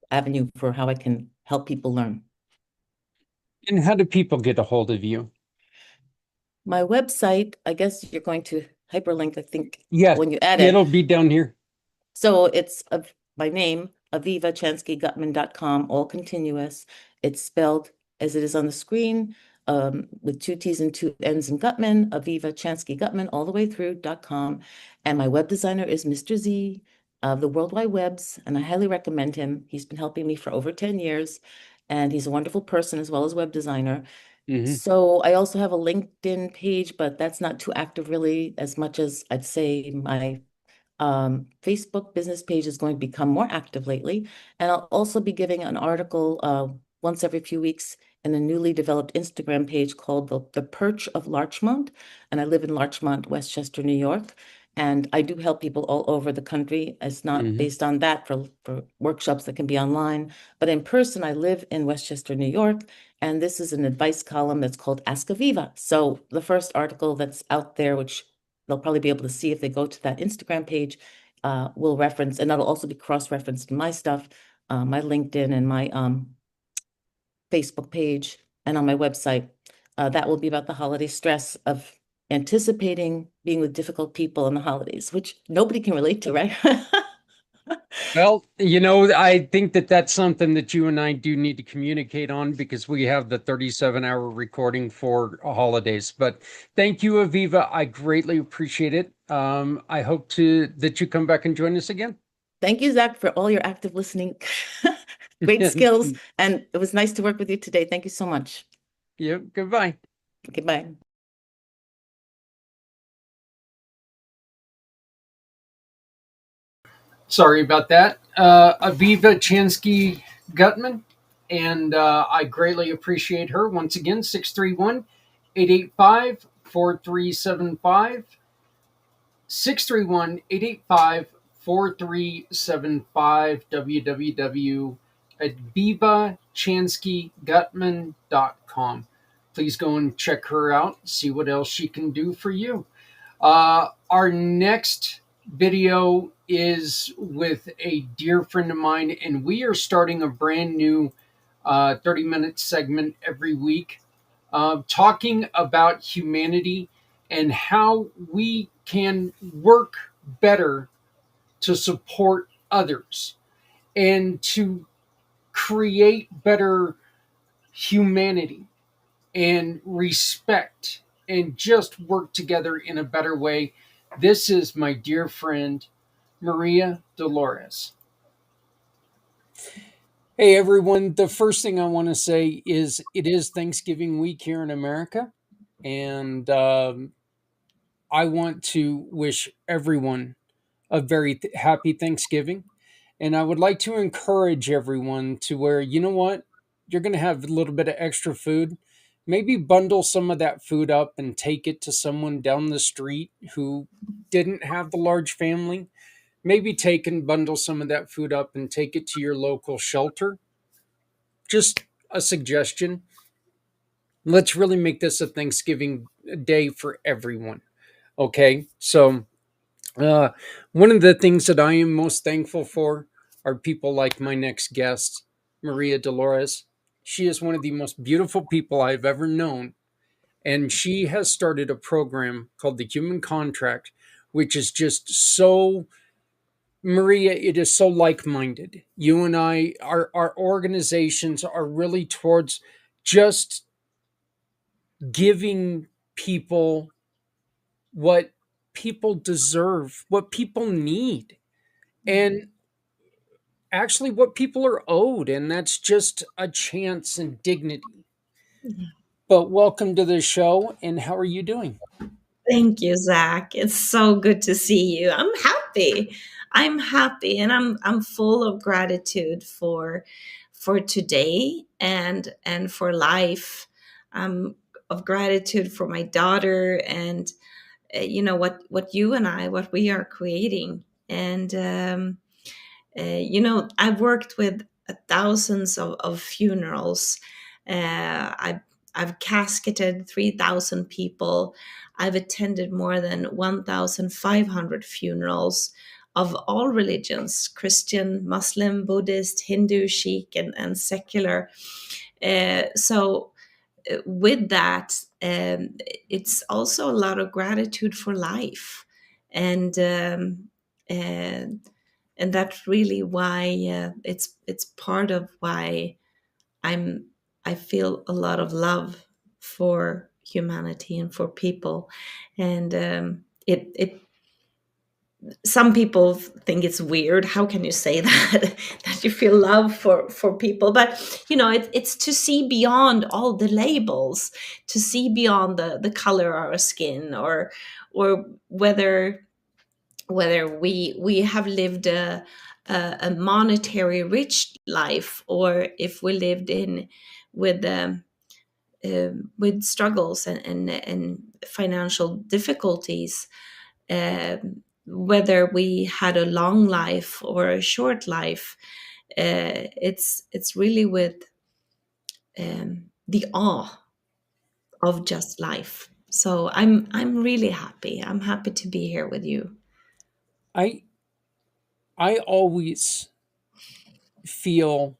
avenue for how I can help people learn. And how do people get a hold of you? My website, I guess you're going to hyperlink, I think, Yes, when you add it. it'll be down here. So it's my name, avivachanskygutman.com, all continuous. It's spelled as it is on the screen, with 2 T's and 2 N's in Gutman, Aviva Chansky Gutman, all the way through.com. And my web designer is Mr. Z of the World Wide Webs, and I highly recommend him. He's been helping me for over 10 years, and he's a wonderful person as well as web designer. So I also have a LinkedIn page, but that's not too active really, as much as I'd say my Facebook business page is going to become more active lately. And I'll also be giving an article once every few weeks in a newly developed Instagram page called the Perch of Larchmont. And I live in Larchmont, Westchester, New York. And I do help people all over the country. It's not based on that for workshops that can be online, but in person, I live in Westchester, New York. And this is an advice column that's called Ask Aviva. So the first article that's out there, which they'll probably be able to see if they go to that Instagram page, will reference, and that'll also be cross-referenced in my stuff, my LinkedIn and my Facebook page, and on my website. That will be about the holiday stress of anticipating being with difficult people in the holidays, which nobody can relate to, right? Well, I think that that's something that you and I do need to communicate on because we have the 37-hour recording for holidays. But thank you, Aviva. I greatly appreciate it. I hope that you come back and join us again. Thank you, Zach, for all your active listening. Great skills. And it was nice to work with you today. Thank you so much. Yep. Goodbye. Goodbye. Sorry about that. Aviva Chansky Gutman, and I greatly appreciate her. Once again, 631 885 4375. 631 885 4375. www.avivachanskygutman.com. Please go and check her out, see what else she can do for you. Our next video is with a dear friend of mine, and we are starting a brand new 30-minute segment every week, talking about humanity and how we can work better to support others and to create better humanity and respect and just work together in a better way. This is my dear friend, Maria Dolores. Hey everyone, the first thing I want to say is it is Thanksgiving week here in America, and I want to wish everyone a very happy Thanksgiving. And I would like to encourage everyone to where, you know what, you're going to have a little bit of extra food. Maybe bundle some of that food up and take it to someone down the street who didn't have the large family. Maybe take and bundle some of that food up and take it to your local shelter. Just a suggestion. Let's really make this a Thanksgiving day for everyone. Okay. So, uh, one of the things that I am most thankful for are people like my next guest, Maria Dolores. She is one of the most beautiful people I've ever known. And she has started a program called the Human Contract, which is just so, Maria, it is so like minded. You and I, our organizations are really towards just giving people what people deserve, what people need, and actually what people are owed, and that's just a chance and dignity. But welcome to the show, and how are you doing? Thank you, Zach. It's so good to see you. I'm happy. I'm happy, and I'm full of gratitude for today and for life. Of gratitude for my daughter and what you and I what we are creating. And I've worked with thousands of funerals. I've casketed 3,000 people. I've attended more than 1,500 funerals of all religions: Christian, Muslim, Buddhist, Hindu, Sikh, and secular. With that, it's also a lot of gratitude for life. And and and that's really why it's part of why I'm I feel a lot of love for humanity and for people. And it some people think it's weird. How can you say that that you feel love for people? But it's to see beyond all the labels, to see beyond the color of our skin, or whether we have lived a monetary rich life, or if we lived in with with struggles and financial difficulties, whether we had a long life or a short life. It's really with the awe of just life. So I'm really happy. I'm happy to be here with you. I I always feel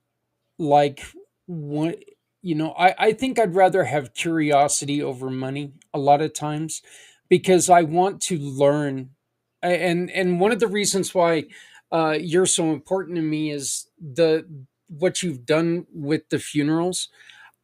like what I think I'd rather have curiosity over money a lot of times, because I want to learn. And one of the reasons why you're so important to me is the what you've done with the funerals.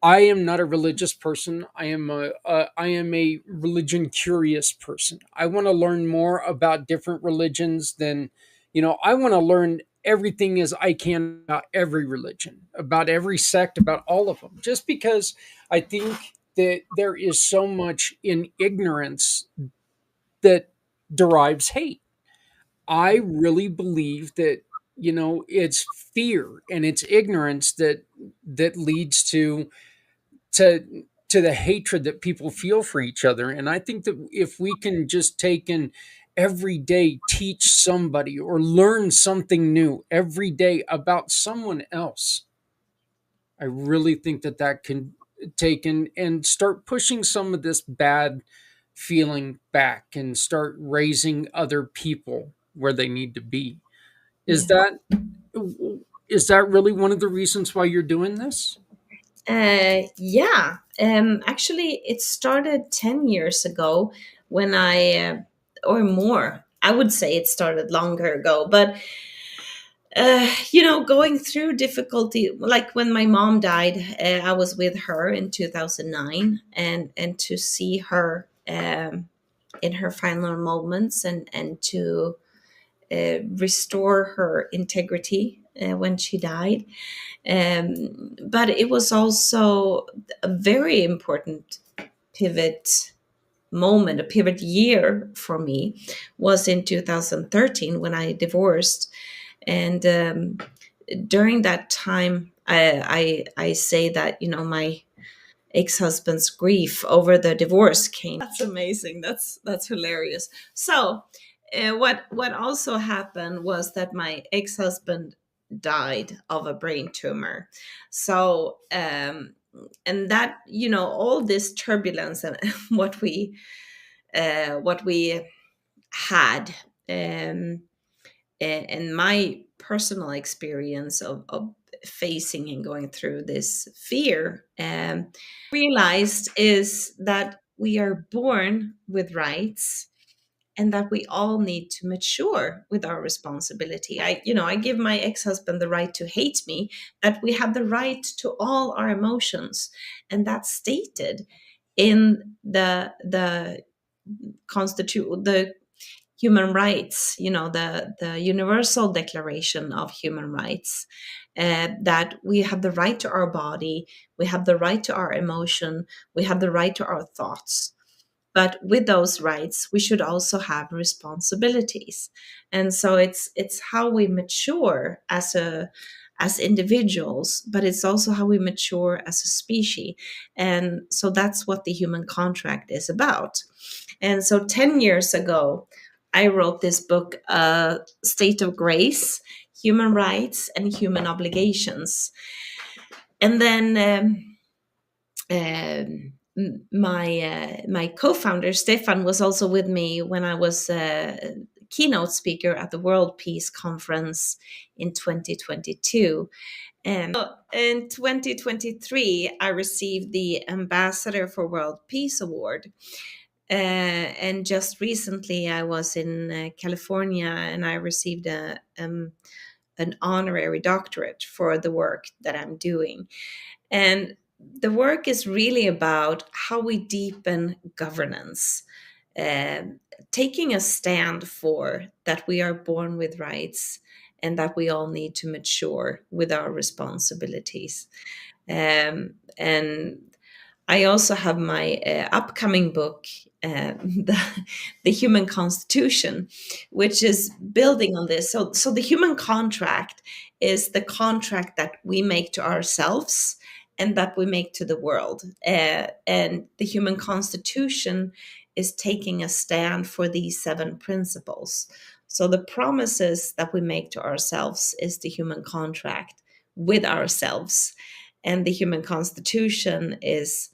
I am not a religious person. I am a religion curious person. I want to learn more about different religions than, I want to learn everything as I can about every religion, about every sect, about all of them. Just because I think that there is so much in ignorance that derives hate. I really believe that, it's fear and it's ignorance that leads to the hatred that people feel for each other. And I think that if we can just take and every day teach somebody or learn something new every day about someone else, I really think that that can take and start pushing some of this bad feeling back and start raising other people where they need to be. Is Yeah. that is that really one of the reasons why you're doing this? Yeah. Actually, it started 10 years ago when or more. I would say it started longer ago, but going through difficulty, like when my mom died, I was with her in 2009, and to see her in her final moments, and to restore her integrity when she died. But it was also a very important pivot moment, a pivot year for me, was in 2013 when I divorced. And during that time, I say that, my ex-husband's grief over the divorce came. That's amazing. That's hilarious. So what also happened was that my ex-husband died of a brain tumor. So and that, all this turbulence and what we had, and my personal experience of facing and going through this fear, realized is that we are born with rights, and that we all need to mature with our responsibility. I give my ex-husband the right to hate me, that we have the right to all our emotions, and that's stated in the constitute the human rights, the Universal Declaration of Human Rights, that we have the right to our body, we have the right to our emotion, we have the right to our thoughts. But with those rights, we should also have responsibilities. And so it's how we mature as individuals, but it's also how we mature as a species. And so that's what the human contract is about. And so 10 years ago, I wrote this book, State of Grace: Human Rights and Human Obligations. And then my co-founder Stefan was also with me when I was a keynote speaker at the World Peace Conference in 2022. And in 2023, I received the Ambassador for World Peace Award. And just recently, I was in California, and I received an honorary doctorate for the work that I'm doing. And the work is really about how we deepen governance, taking a stand for that we are born with rights, and that we all need to mature with our responsibilities. And I also have my upcoming book, the Human Constitution, which is building on this. So the human contract is the contract that we make to ourselves and that we make to the world. And the Human Constitution is taking a stand for these 7 principles. So the promises that we make to ourselves is the human contract with ourselves. And the Human Constitution is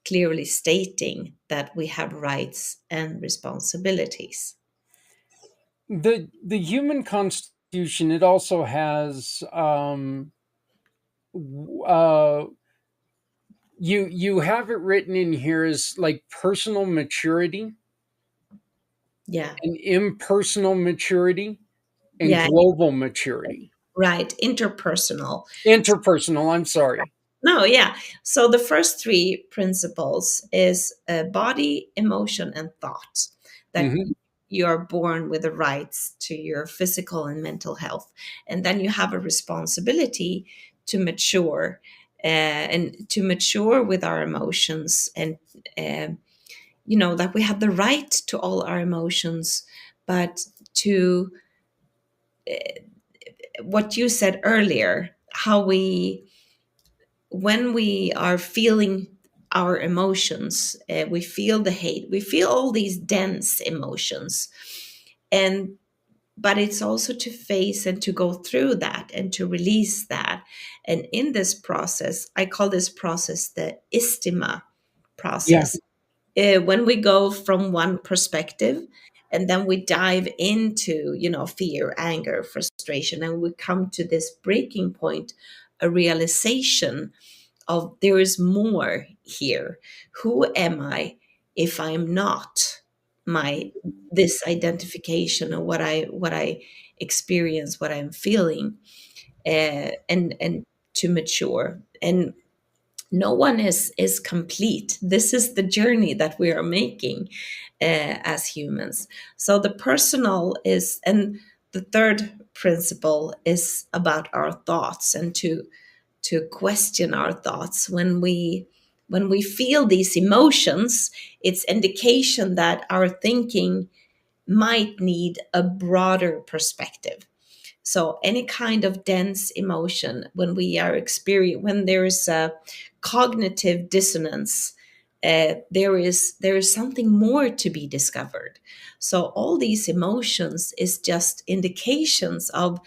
clearly stating that we have rights and responsibilities. The human constitution, it also has you have it written in here as like personal maturity, Yeah. and impersonal maturity, and Yeah. global maturity. Right. Interpersonal. Interpersonal, I'm sorry. No, yeah. So the first 3 principles is body, emotion, and thought. That you are born with the rights to your physical and mental health. And then you have a responsibility to mature, and to mature with our emotions, and that we have the right to all our emotions, but to what you said earlier, how when we are feeling our emotions, we feel the hate, we feel all these dense emotions, but it's also to face and to go through that and to release that. And in this process, I call this process the istima process. When we go from one perspective, and then we dive into fear, anger, frustration, and we come to this breaking point, a realization there is more here. Who am I if I'm not my this identification of what I experience, what I'm feeling, and to mature. And no one is complete. This is the journey that we are making as humans. So the personal is, and the third principle is about our thoughts, and to question our thoughts when we feel these emotions. It's indication that our thinking might need a broader perspective. So any kind of dense emotion, when we are when there is a cognitive dissonance, there is something more to be discovered. So all these emotions is just indications of,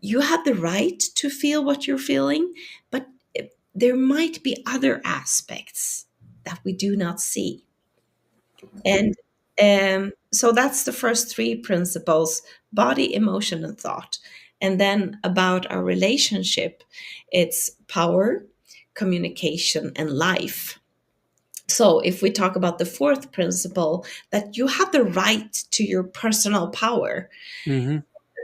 you have the right to feel what you're feeling, but there might be other aspects that we do not see. And so that's the first three principles: body, emotion, and thought. And then about our relationship, it's power, communication, and life. So if we talk about the fourth principle, that you have the right to your personal power, Mm-hmm.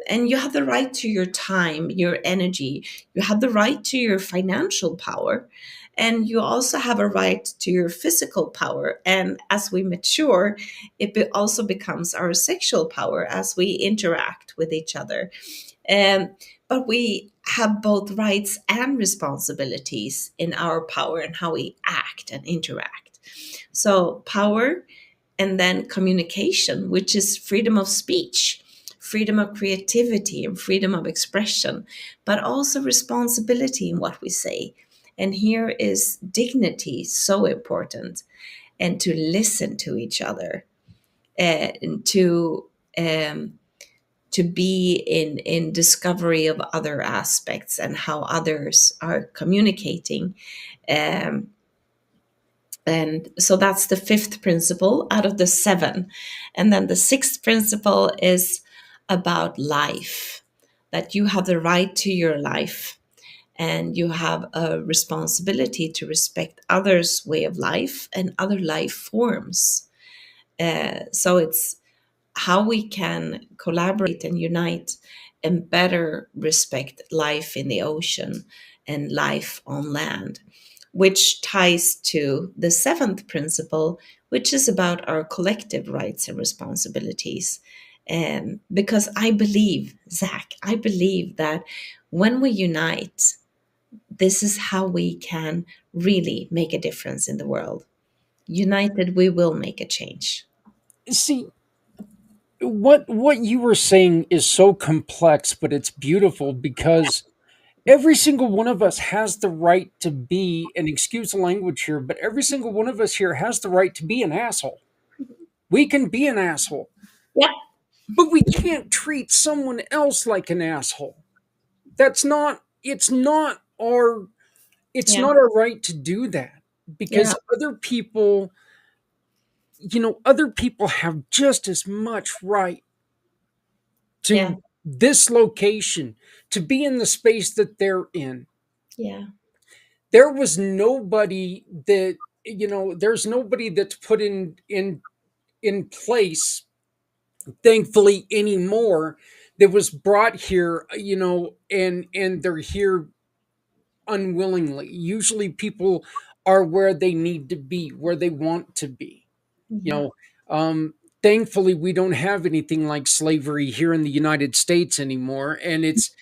and you have the right to your time, your energy, you have the right to your financial power, and you also have a right to your physical power. And as we mature, also becomes our sexual power as we interact with each other. Um, but we have both rights and responsibilities in our power and how we act and interact. So power, and then communication, which is freedom of speech, freedom of creativity, and freedom of expression, but also responsibility in what we say. And here is dignity so important, and to listen to each other, and to be in discovery of other aspects and how others are communicating. Um, and so that's the fifth principle out of the seven. And then the sixth principle is about life, that you have the right to your life, and you have a responsibility to respect others' way of life and other life forms. So it's how we can collaborate and unite and better respect life in the ocean and life on land, which ties to the seventh principle, which is about our collective rights and responsibilities. Because I believe, Zach, I believe that when we unite, this is how we can really make a difference in the world. United, we will make a change. See, what you were saying is so complex, but it's beautiful because every single one of us has the right to be, and excuse the language here, but every single one of us here has the right to be an asshole. We can be an asshole, Yep. but we can't treat someone else like an asshole. That's not, it's Yeah. not our right to do that, Yeah. because other people have just as much right Yeah. to this location, to be in the space that they're in. Yeah. There was nobody that, there's nobody that's put in place, thankfully, anymore, that was brought here, and they're here unwillingly. Usually people are where they need to be, where they want to be. you Mhm. know Thankfully, we don't have anything like slavery here in the United States anymore, and it's,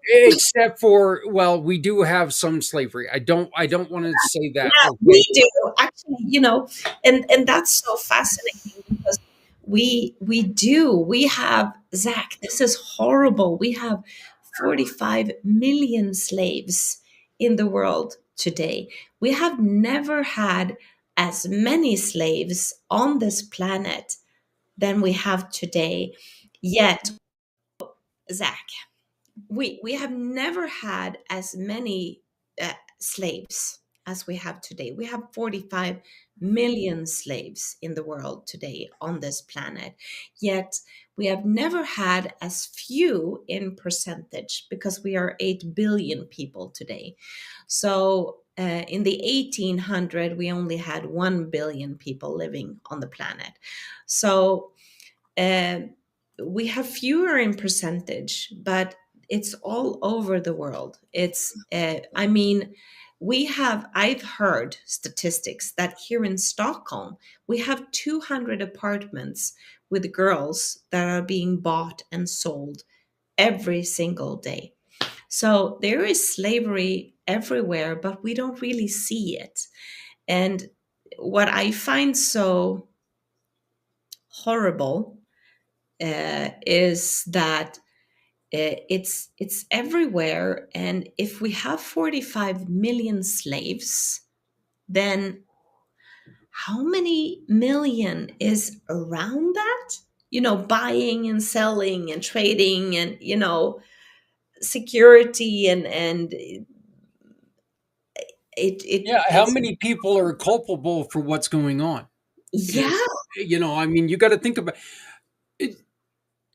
except for, well, we do have some slavery. I don't want to say that. Yeah, Okay. we do actually, and that's so fascinating because we have, Zach, this is horrible. We have 45 million slaves in the world today. We have never had as many slaves on this planet than we have today. Yet, Zach, we have never had as many slaves. as we have today. We have 45 million slaves in the world today on this planet. Yet we have never had as few in percentage, because we are 8 billion people today. So in the 1800, we only had 1 billion people living on the planet. So uh, we have fewer in percentage, but it's all over the world. I mean, I've heard statistics that here in Stockholm, we have 200 apartments with girls that are being bought and sold every single day. So there is slavery everywhere, but we don't really see it. And what I find so horrible is that it's everywhere. And if we have 45 million slaves, then how many million is around that? Buying and selling and trading and security and Yeah, how it's many people are culpable for what's going on? yeah. I mean, you got to think about it.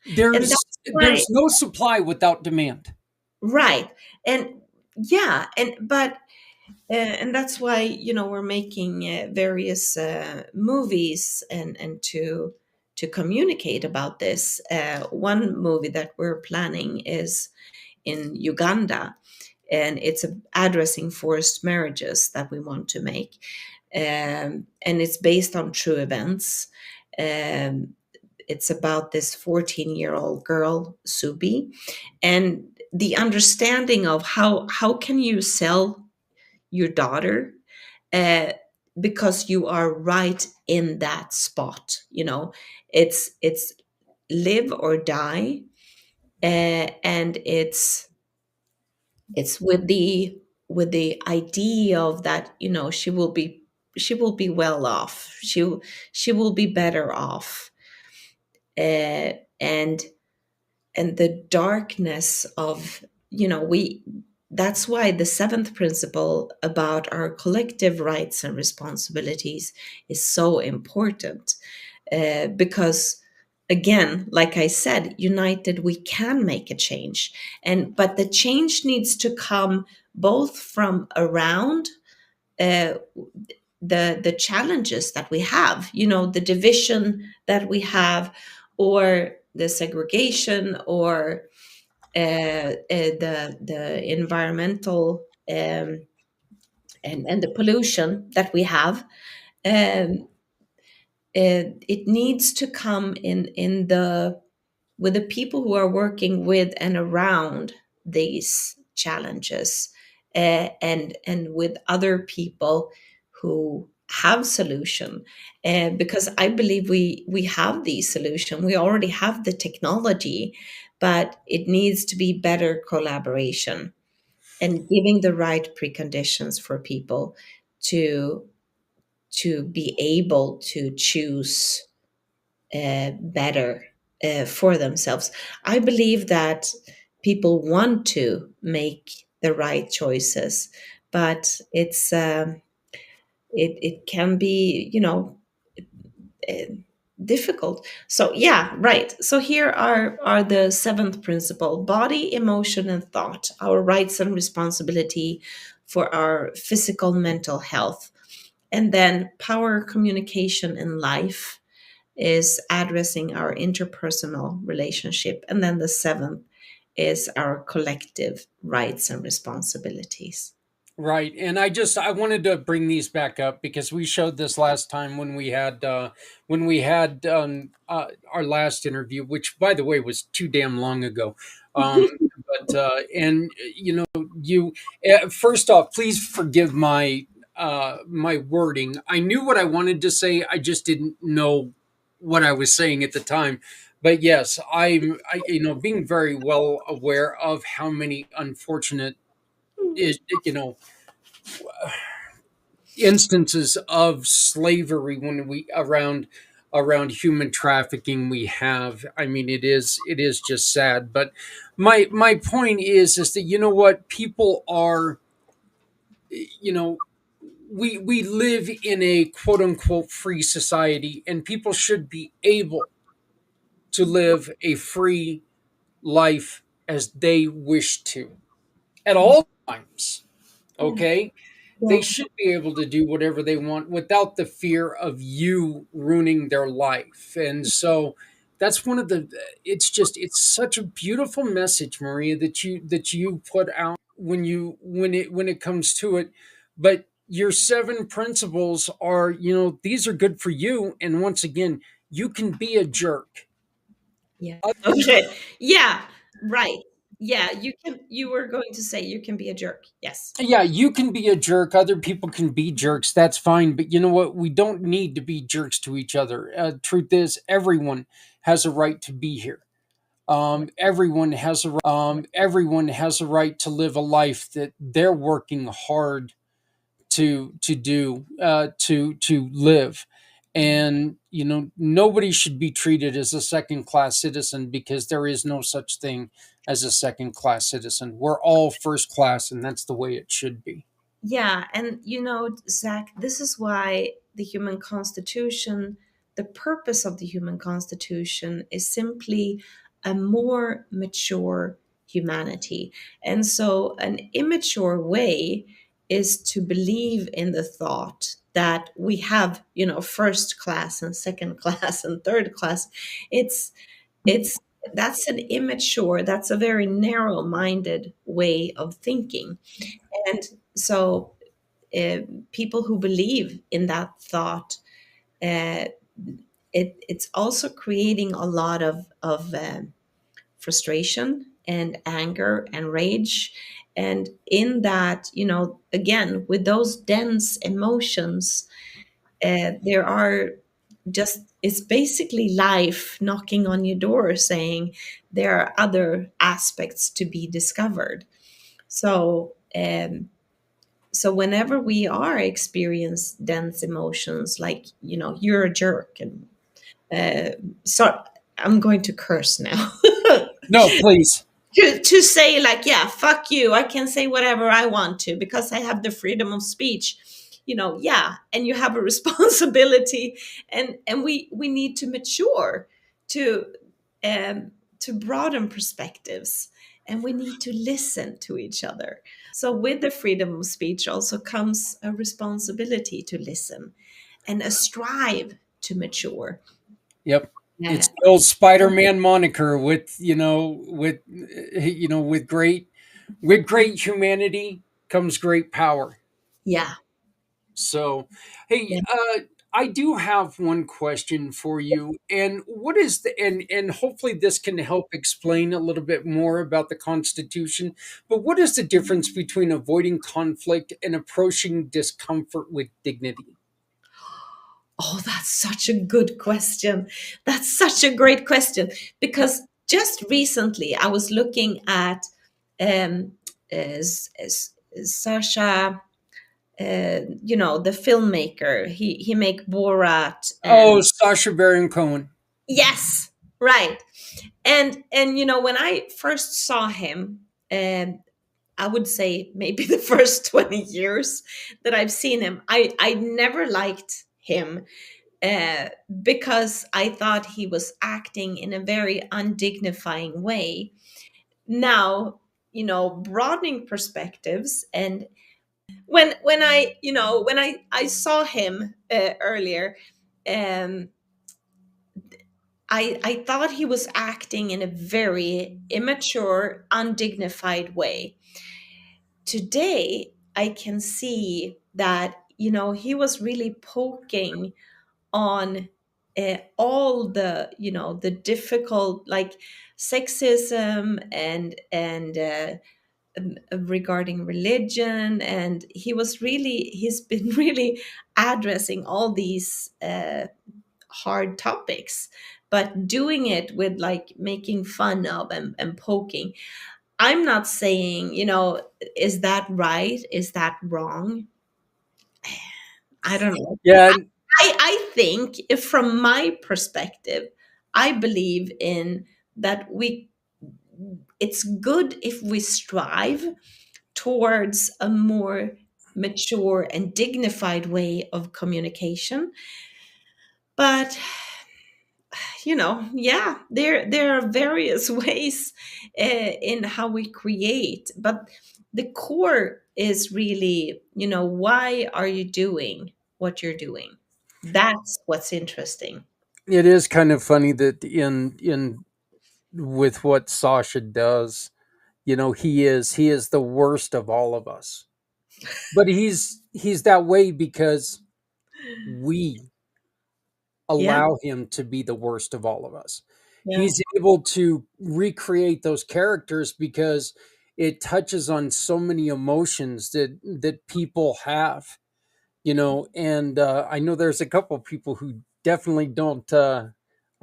And There's that's why, there's no supply without demand. right. And yeah, and that's why we're making various movies and to communicate about this. One movie that we're planning is in Uganda, and it's addressing forced marriages that we want to make, and it's based on true events. um, it's about this 14-year-old girl, Subi, and the understanding of how can you sell your daughter, uh, because you are right in that spot. It's live or die, and it's with the idea of that, she will be well off, she will be better off, uh, and and the darkness of, we that's why the seventh principle about our collective rights and responsibilities is so important, because again, like I said, united we can make a change, but the change needs to come both from around, uh, the challenges that we have, the division that we have, or the segregation, or the environmental, and the pollution that we have. um, it needs to come in the with the people who are working with and around these challenges, and with other people who have solution, because I believe we have the solution, we already have the technology, but it needs to be better collaboration and giving the right preconditions for people to be able to choose better for themselves. I believe that people want to make the right choices, but it can be, uh, difficult. So yeah, right. So here are the seventh principle: body, emotion, and thought, our rights and responsibility for our physical, mental health, and then power, communication, and life is addressing our interpersonal relationship. And then the seventh is our collective rights and responsibilities. Right. And I wanted to bring these back up because we showed this last time when we had our last interview, which by the way was too damn long ago. But and you first off, please forgive my wording. I knew what I wanted to say. I just didn't know what I was saying at the time. But yes, being very well aware of how many unfortunate is instances of slavery when we around human trafficking we have. I mean, it is just sad. But my point is that, you know what, people are, you know we live in a quote unquote free society, and people should be able to live a free life as they wish to at all times. Okay, they Yeah. should be able to do whatever they want without the fear of you ruining their life. And so that's one of the it's such a beautiful message, Maria, that you put out when it comes to it. But your 7 principles are, these are good for you, and once again, you can be a jerk. Yeah. Okay. Yeah. Right. Yeah. You were going to say you can be a jerk. Yes. Yeah, you can be a jerk. Other people can be jerks. That's fine. But you know what? We don't need to be jerks to each other. Truth is, everyone has a right to be here. Everyone has a right to live a life that they're working hard to do to live. And nobody should be treated as a second class citizen, because there is no such thing as a second class citizen. We're all first class, and that's the way it should be. Yeah, and Zach, this is why the human constitution, the purpose of the human constitution is simply a more mature humanity. And so, an immature way is to believe in the thought that we have, first class and second class and third class. It's that's an immature, that's a very narrow-minded way of thinking. And so uh, people who believe in that thought, uh, it's also creating a lot of frustration and anger and rage. And in that, again, with those dense emotions, there are just, it's basically life knocking on your door saying there are other aspects to be discovered. So, so whenever we are experience dense emotions, like you're a jerk, and so I'm going to curse now. No, please. To say, like, yeah, fuck you, I can say whatever I want to because I have the freedom of speech. Yeah, and you have a responsibility, and we need to mature to to broaden perspectives, and we need to listen to each other. So with the freedom of speech also comes a responsibility to listen and a strive to mature. Yep. Yeah. It's the old Spider-Man moniker with great humanity comes great power. Yeah. So, hey, Yeah. I do have one question for you, and what is the and hopefully this can help explain a little bit more about the Constitution. But what is the difference between avoiding conflict and approaching discomfort with dignity? Oh, that's such a good question. That's such a great question, because just recently I was looking at um, Sasha, the filmmaker. He make Borat, Oh, and Sacha Baron Cohen. yes, right. And when I first saw him, um, I would say maybe the first 20 years that I've seen him, I never liked him, uh, because I thought he was acting in a very undignifying way. Now, broadening perspectives, and when I saw him earlier, um, I thought he was acting in a very immature, undignified way. Today, I can see that he was really poking on all the difficult, like sexism and regarding religion, and he's been really addressing all these hard topics, but doing it with, like, making fun of and poking. I'm not saying, is that right, is that wrong? I don't know. Yeah, I think, if from my perspective, I believe in that it's good if we strive towards a more mature and dignified way of communication. But yeah, there are various ways in how we create, but the core is really, why are you doing what you're doing? That's what's interesting. It is kind of funny that in with what Sasha does, he is the worst of all of us. But he's that way because we Yeah, allow him to be the worst of all of us. yeah, He's able to recreate those characters because it touches on so many emotions that people have, and I know there's a couple of people who definitely don't are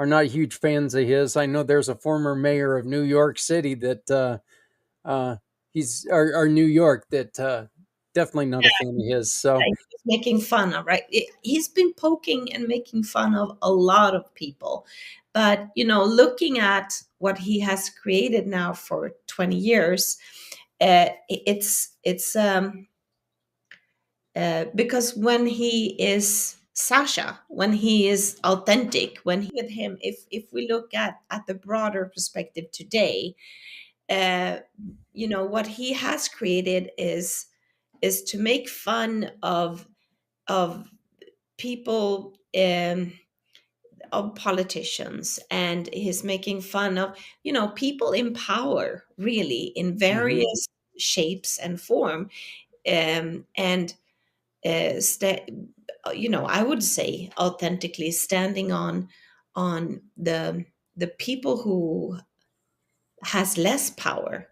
not huge fans of his. I know there's a former mayor of New York City that uh, he's or New York that definitely not a fan of his. So he's making fun of, right? He's been poking and making fun of a lot of people, but looking at what he has created now for 20 years, it's because when he is Sasha, when he is authentic, when he with him, if we look at the broader perspective today, uh, what he has created is to make fun of people, of politicians, and he's making fun of people in power, really, in mhm. various shapes and form, and sta I would say authentically standing on the people who has less power,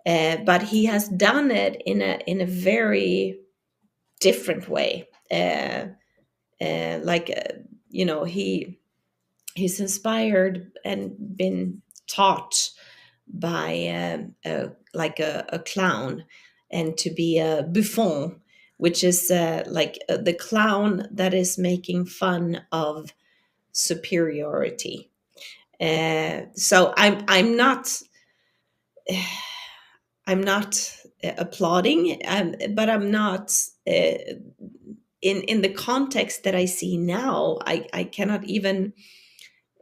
but he has done it in a very different way. Like he's inspired and been taught by like a clown, and to be a buffon, which is like the clown that is making fun of superiority. So I'm not applauding, but I'm not in the context that I see now. I cannot even.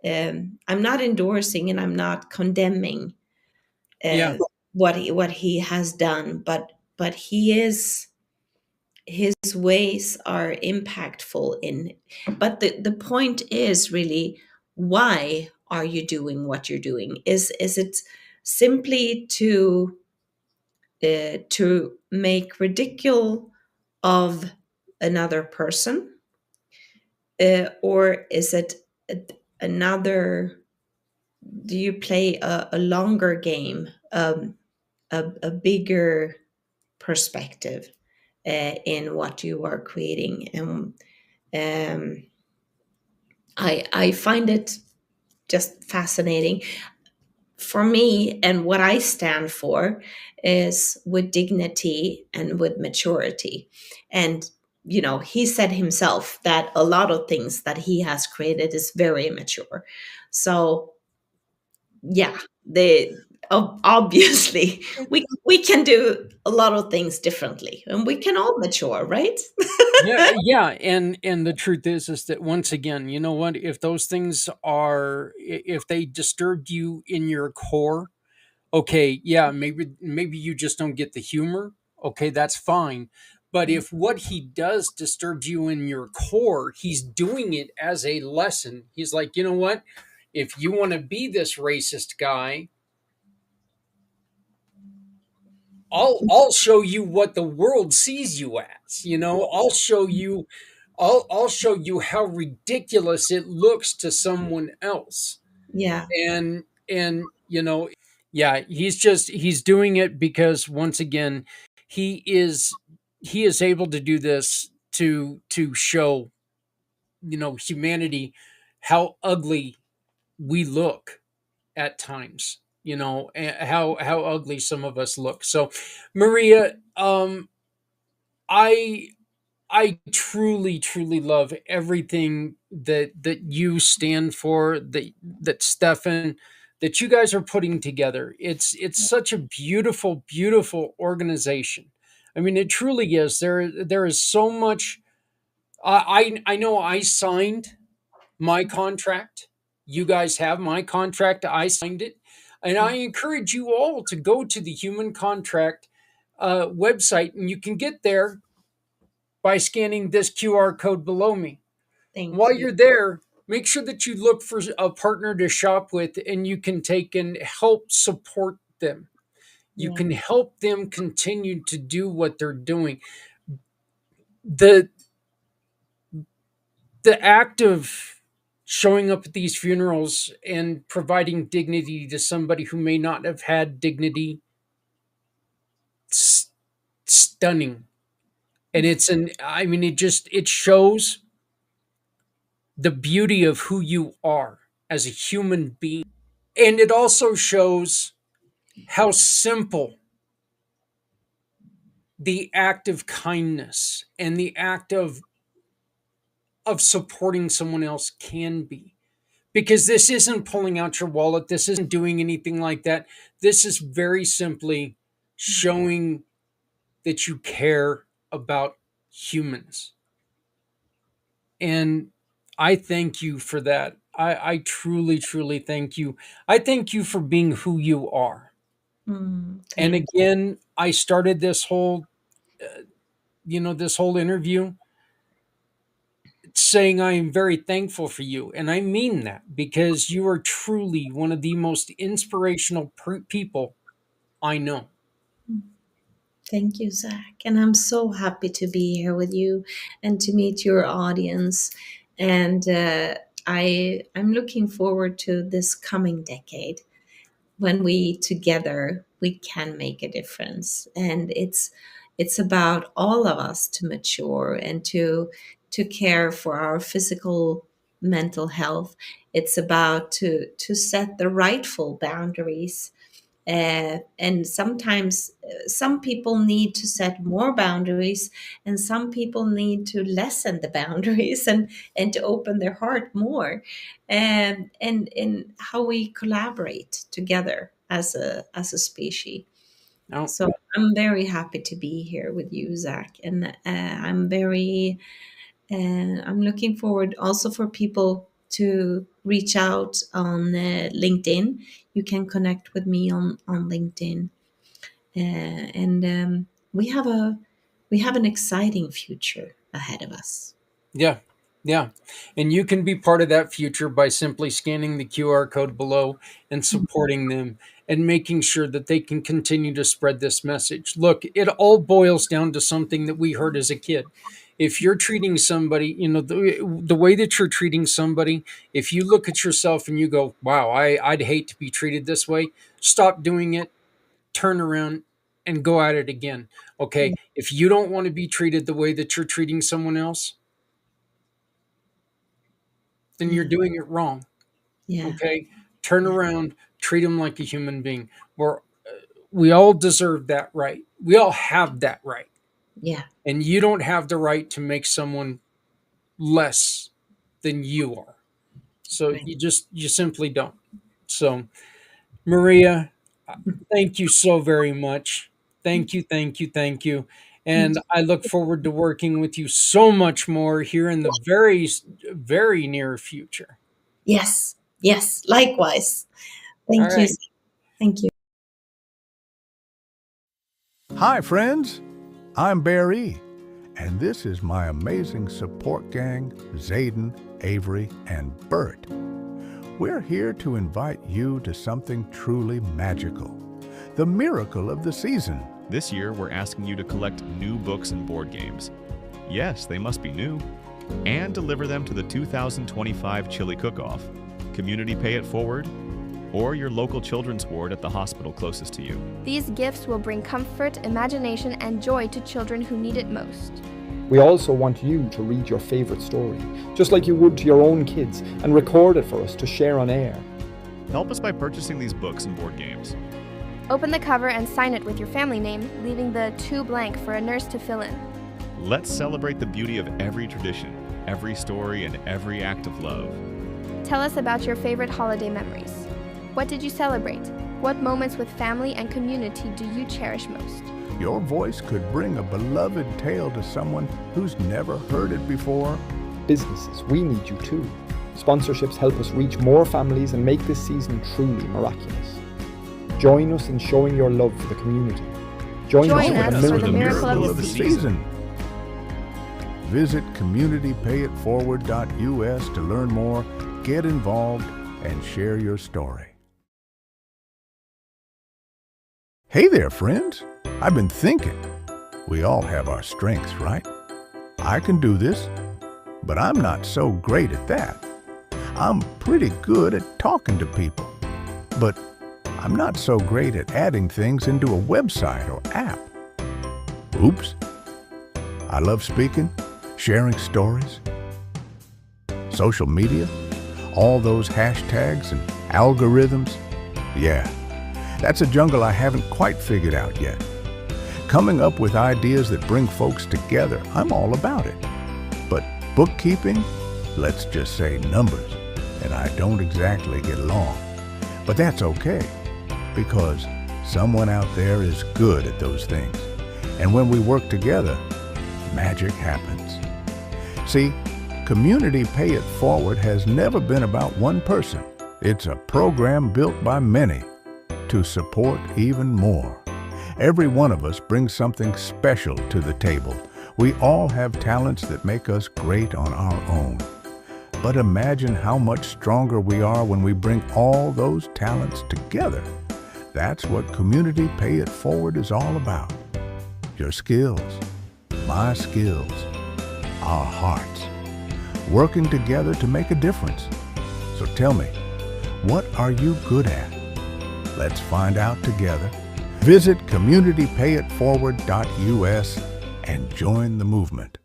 I'm not endorsing and I'm not condemning Yeah, uh, what he has done, but his ways are impactful in. But the point is really, why are you doing what you're doing? Is it simply to make ridicule of another person, or is it another? Do you play a longer game, a bigger perspective in what you are creating? And I find it just fascinating. For me, and what I stand for is with dignity and with maturity. And he said himself that a lot of things that he has created is very immature. So yeah, they obviously we can do a lot of things differently, and we can all mature, right? yeah, and the truth is that once again, you know what? If those things if they disturbed you in your core, okay, yeah, maybe you just don't get the humor. Okay, that's fine. But if what he does disturbs you in your core, he's doing it as a lesson. He's like, you know what? If you want to be this racist guy, I'll show you what the world sees you as. I'll show you how ridiculous it looks to someone else. Yeah, And yeah, he's doing it because once again, he is he is able to do this to show humanity how ugly we look at times, and how ugly some of us look. So Maria, I I truly, truly love everything that you stand for, that Stefan, that you guys are putting together. It's such a beautiful, beautiful organization. I mean, it truly is. There is so much. I know I signed my contract. You guys have my contract. I signed it. And I encourage you all to go to the Human Contract website, and you can get there by scanning this QR code below me. Thank While you. you're there, make sure that you look for a partner to shop with, and you can take and help support them. You Yeah. can help them continue to do what they're doing. The act of showing up at these funerals and providing dignity to somebody who may not have had dignity, stunning. And it shows the beauty of who you are as a human being. And it also shows how simple the act of kindness and the act of supporting someone else can be. Because this isn't pulling out your wallet, this isn't doing anything like that. This is very simply showing that you care about humans. And I thank you for that. I truly, truly thank you. I thank you for being who you are. And Thank again, I started this whole, this whole interview saying I am very thankful for you. And I mean that, because you are truly one of the most inspirational people I know. Thank you, Zach. And I'm so happy to be here with you and to meet your audience. And I'm looking forward to this coming decade when we together we can make a difference. And it's about all of us to mature and to care for our physical, mental health. It's about to set the rightful boundaries. And sometimes some people need to set more boundaries, and some people need to lessen the boundaries and to open their heart more, and how we collaborate together as a species. Now, So I'm very happy to be here with you, Zach, and I'm looking forward also for people to reach out on LinkedIn. You can connect with me on LinkedIn, and we have an exciting future ahead of us. yeah, yeah. And you can be part of that future by simply scanning the QR code below and supporting them and making sure that they can continue to spread this message. Look, it all boils down to something that we heard as a kid. If you're treating somebody, the way that you're treating somebody, if you look at yourself and you go, wow, I'd hate to be treated this way, stop doing it, turn around and go at it again. Okay. If you don't want to be treated the way that you're treating someone else, then you're doing it wrong. Yeah, Okay. Turn around, treat them like a human being. We all deserve that right. We all have that right. yeah, And you don't have the right to make someone less than you are. So right. you simply don't. So Maria, thank you so very much. Thank you, thank you, thank you. And I look forward to working with you so much more here in the very, very near future. Yes, yes. Likewise. All Thank you. right. Thank you. Hi, friends. I'm Barry, and this is my amazing support gang, Zayden, Avery, and Bert. We're here to invite you to something truly magical, the miracle of the season. This year, we're asking you to collect new books and board games. Yes, they must be new. And deliver them to the 2025 Chili Cook-Off, Community Pay It Forward, or your local children's ward at the hospital closest to you. These gifts will bring comfort, imagination, and joy to children who need it most. We also want you to read your favorite story, just like you would to your own kids, and record it for us to share on air. Help us by purchasing these books and board games. Open the cover and sign it with your family name, leaving the "to" blank for a nurse to fill in. Let's celebrate the beauty of every tradition, every story, and every act of love. Tell us about your favorite holiday memories. What did you celebrate? What moments with family and community do you cherish most? your voice could bring a beloved tale to someone who's never heard it before? Businesses, we need you too. Sponsorships help us reach more families and make this season truly miraculous. Join us in showing your love for the community. Join us for the miracle of the season. Visit communitypayitforward.us to learn more, get involved, and share your story. Hey there, friends. I've been thinking. We all have our strengths, right? I can do this, but I'm not so great at that. I'm pretty good at talking to people, but I'm not so great at adding things into a website or app. Oops. I love speaking, sharing stories, social media, all those hashtags and algorithms. Yeah, that's a jungle I haven't quite figured out yet. Coming up with ideas that bring folks together, I'm all about it. But bookkeeping, let's just say numbers, and I don't exactly get along. But that's okay, because someone out there is good at those things. And when we work together, magic happens. See, Community Pay It Forward has never been about one person. It's a program built by many to support even more. Every one of us brings something special to the table. We all have talents that make us great on our own. But imagine how much stronger we are when we bring all those talents together. That's what Community Pay It Forward is all about. Your skills, my skills, our hearts, working together to make a difference. So tell me, what are you good at? Let's find out together. Visit communitypayitforward.us and join the movement.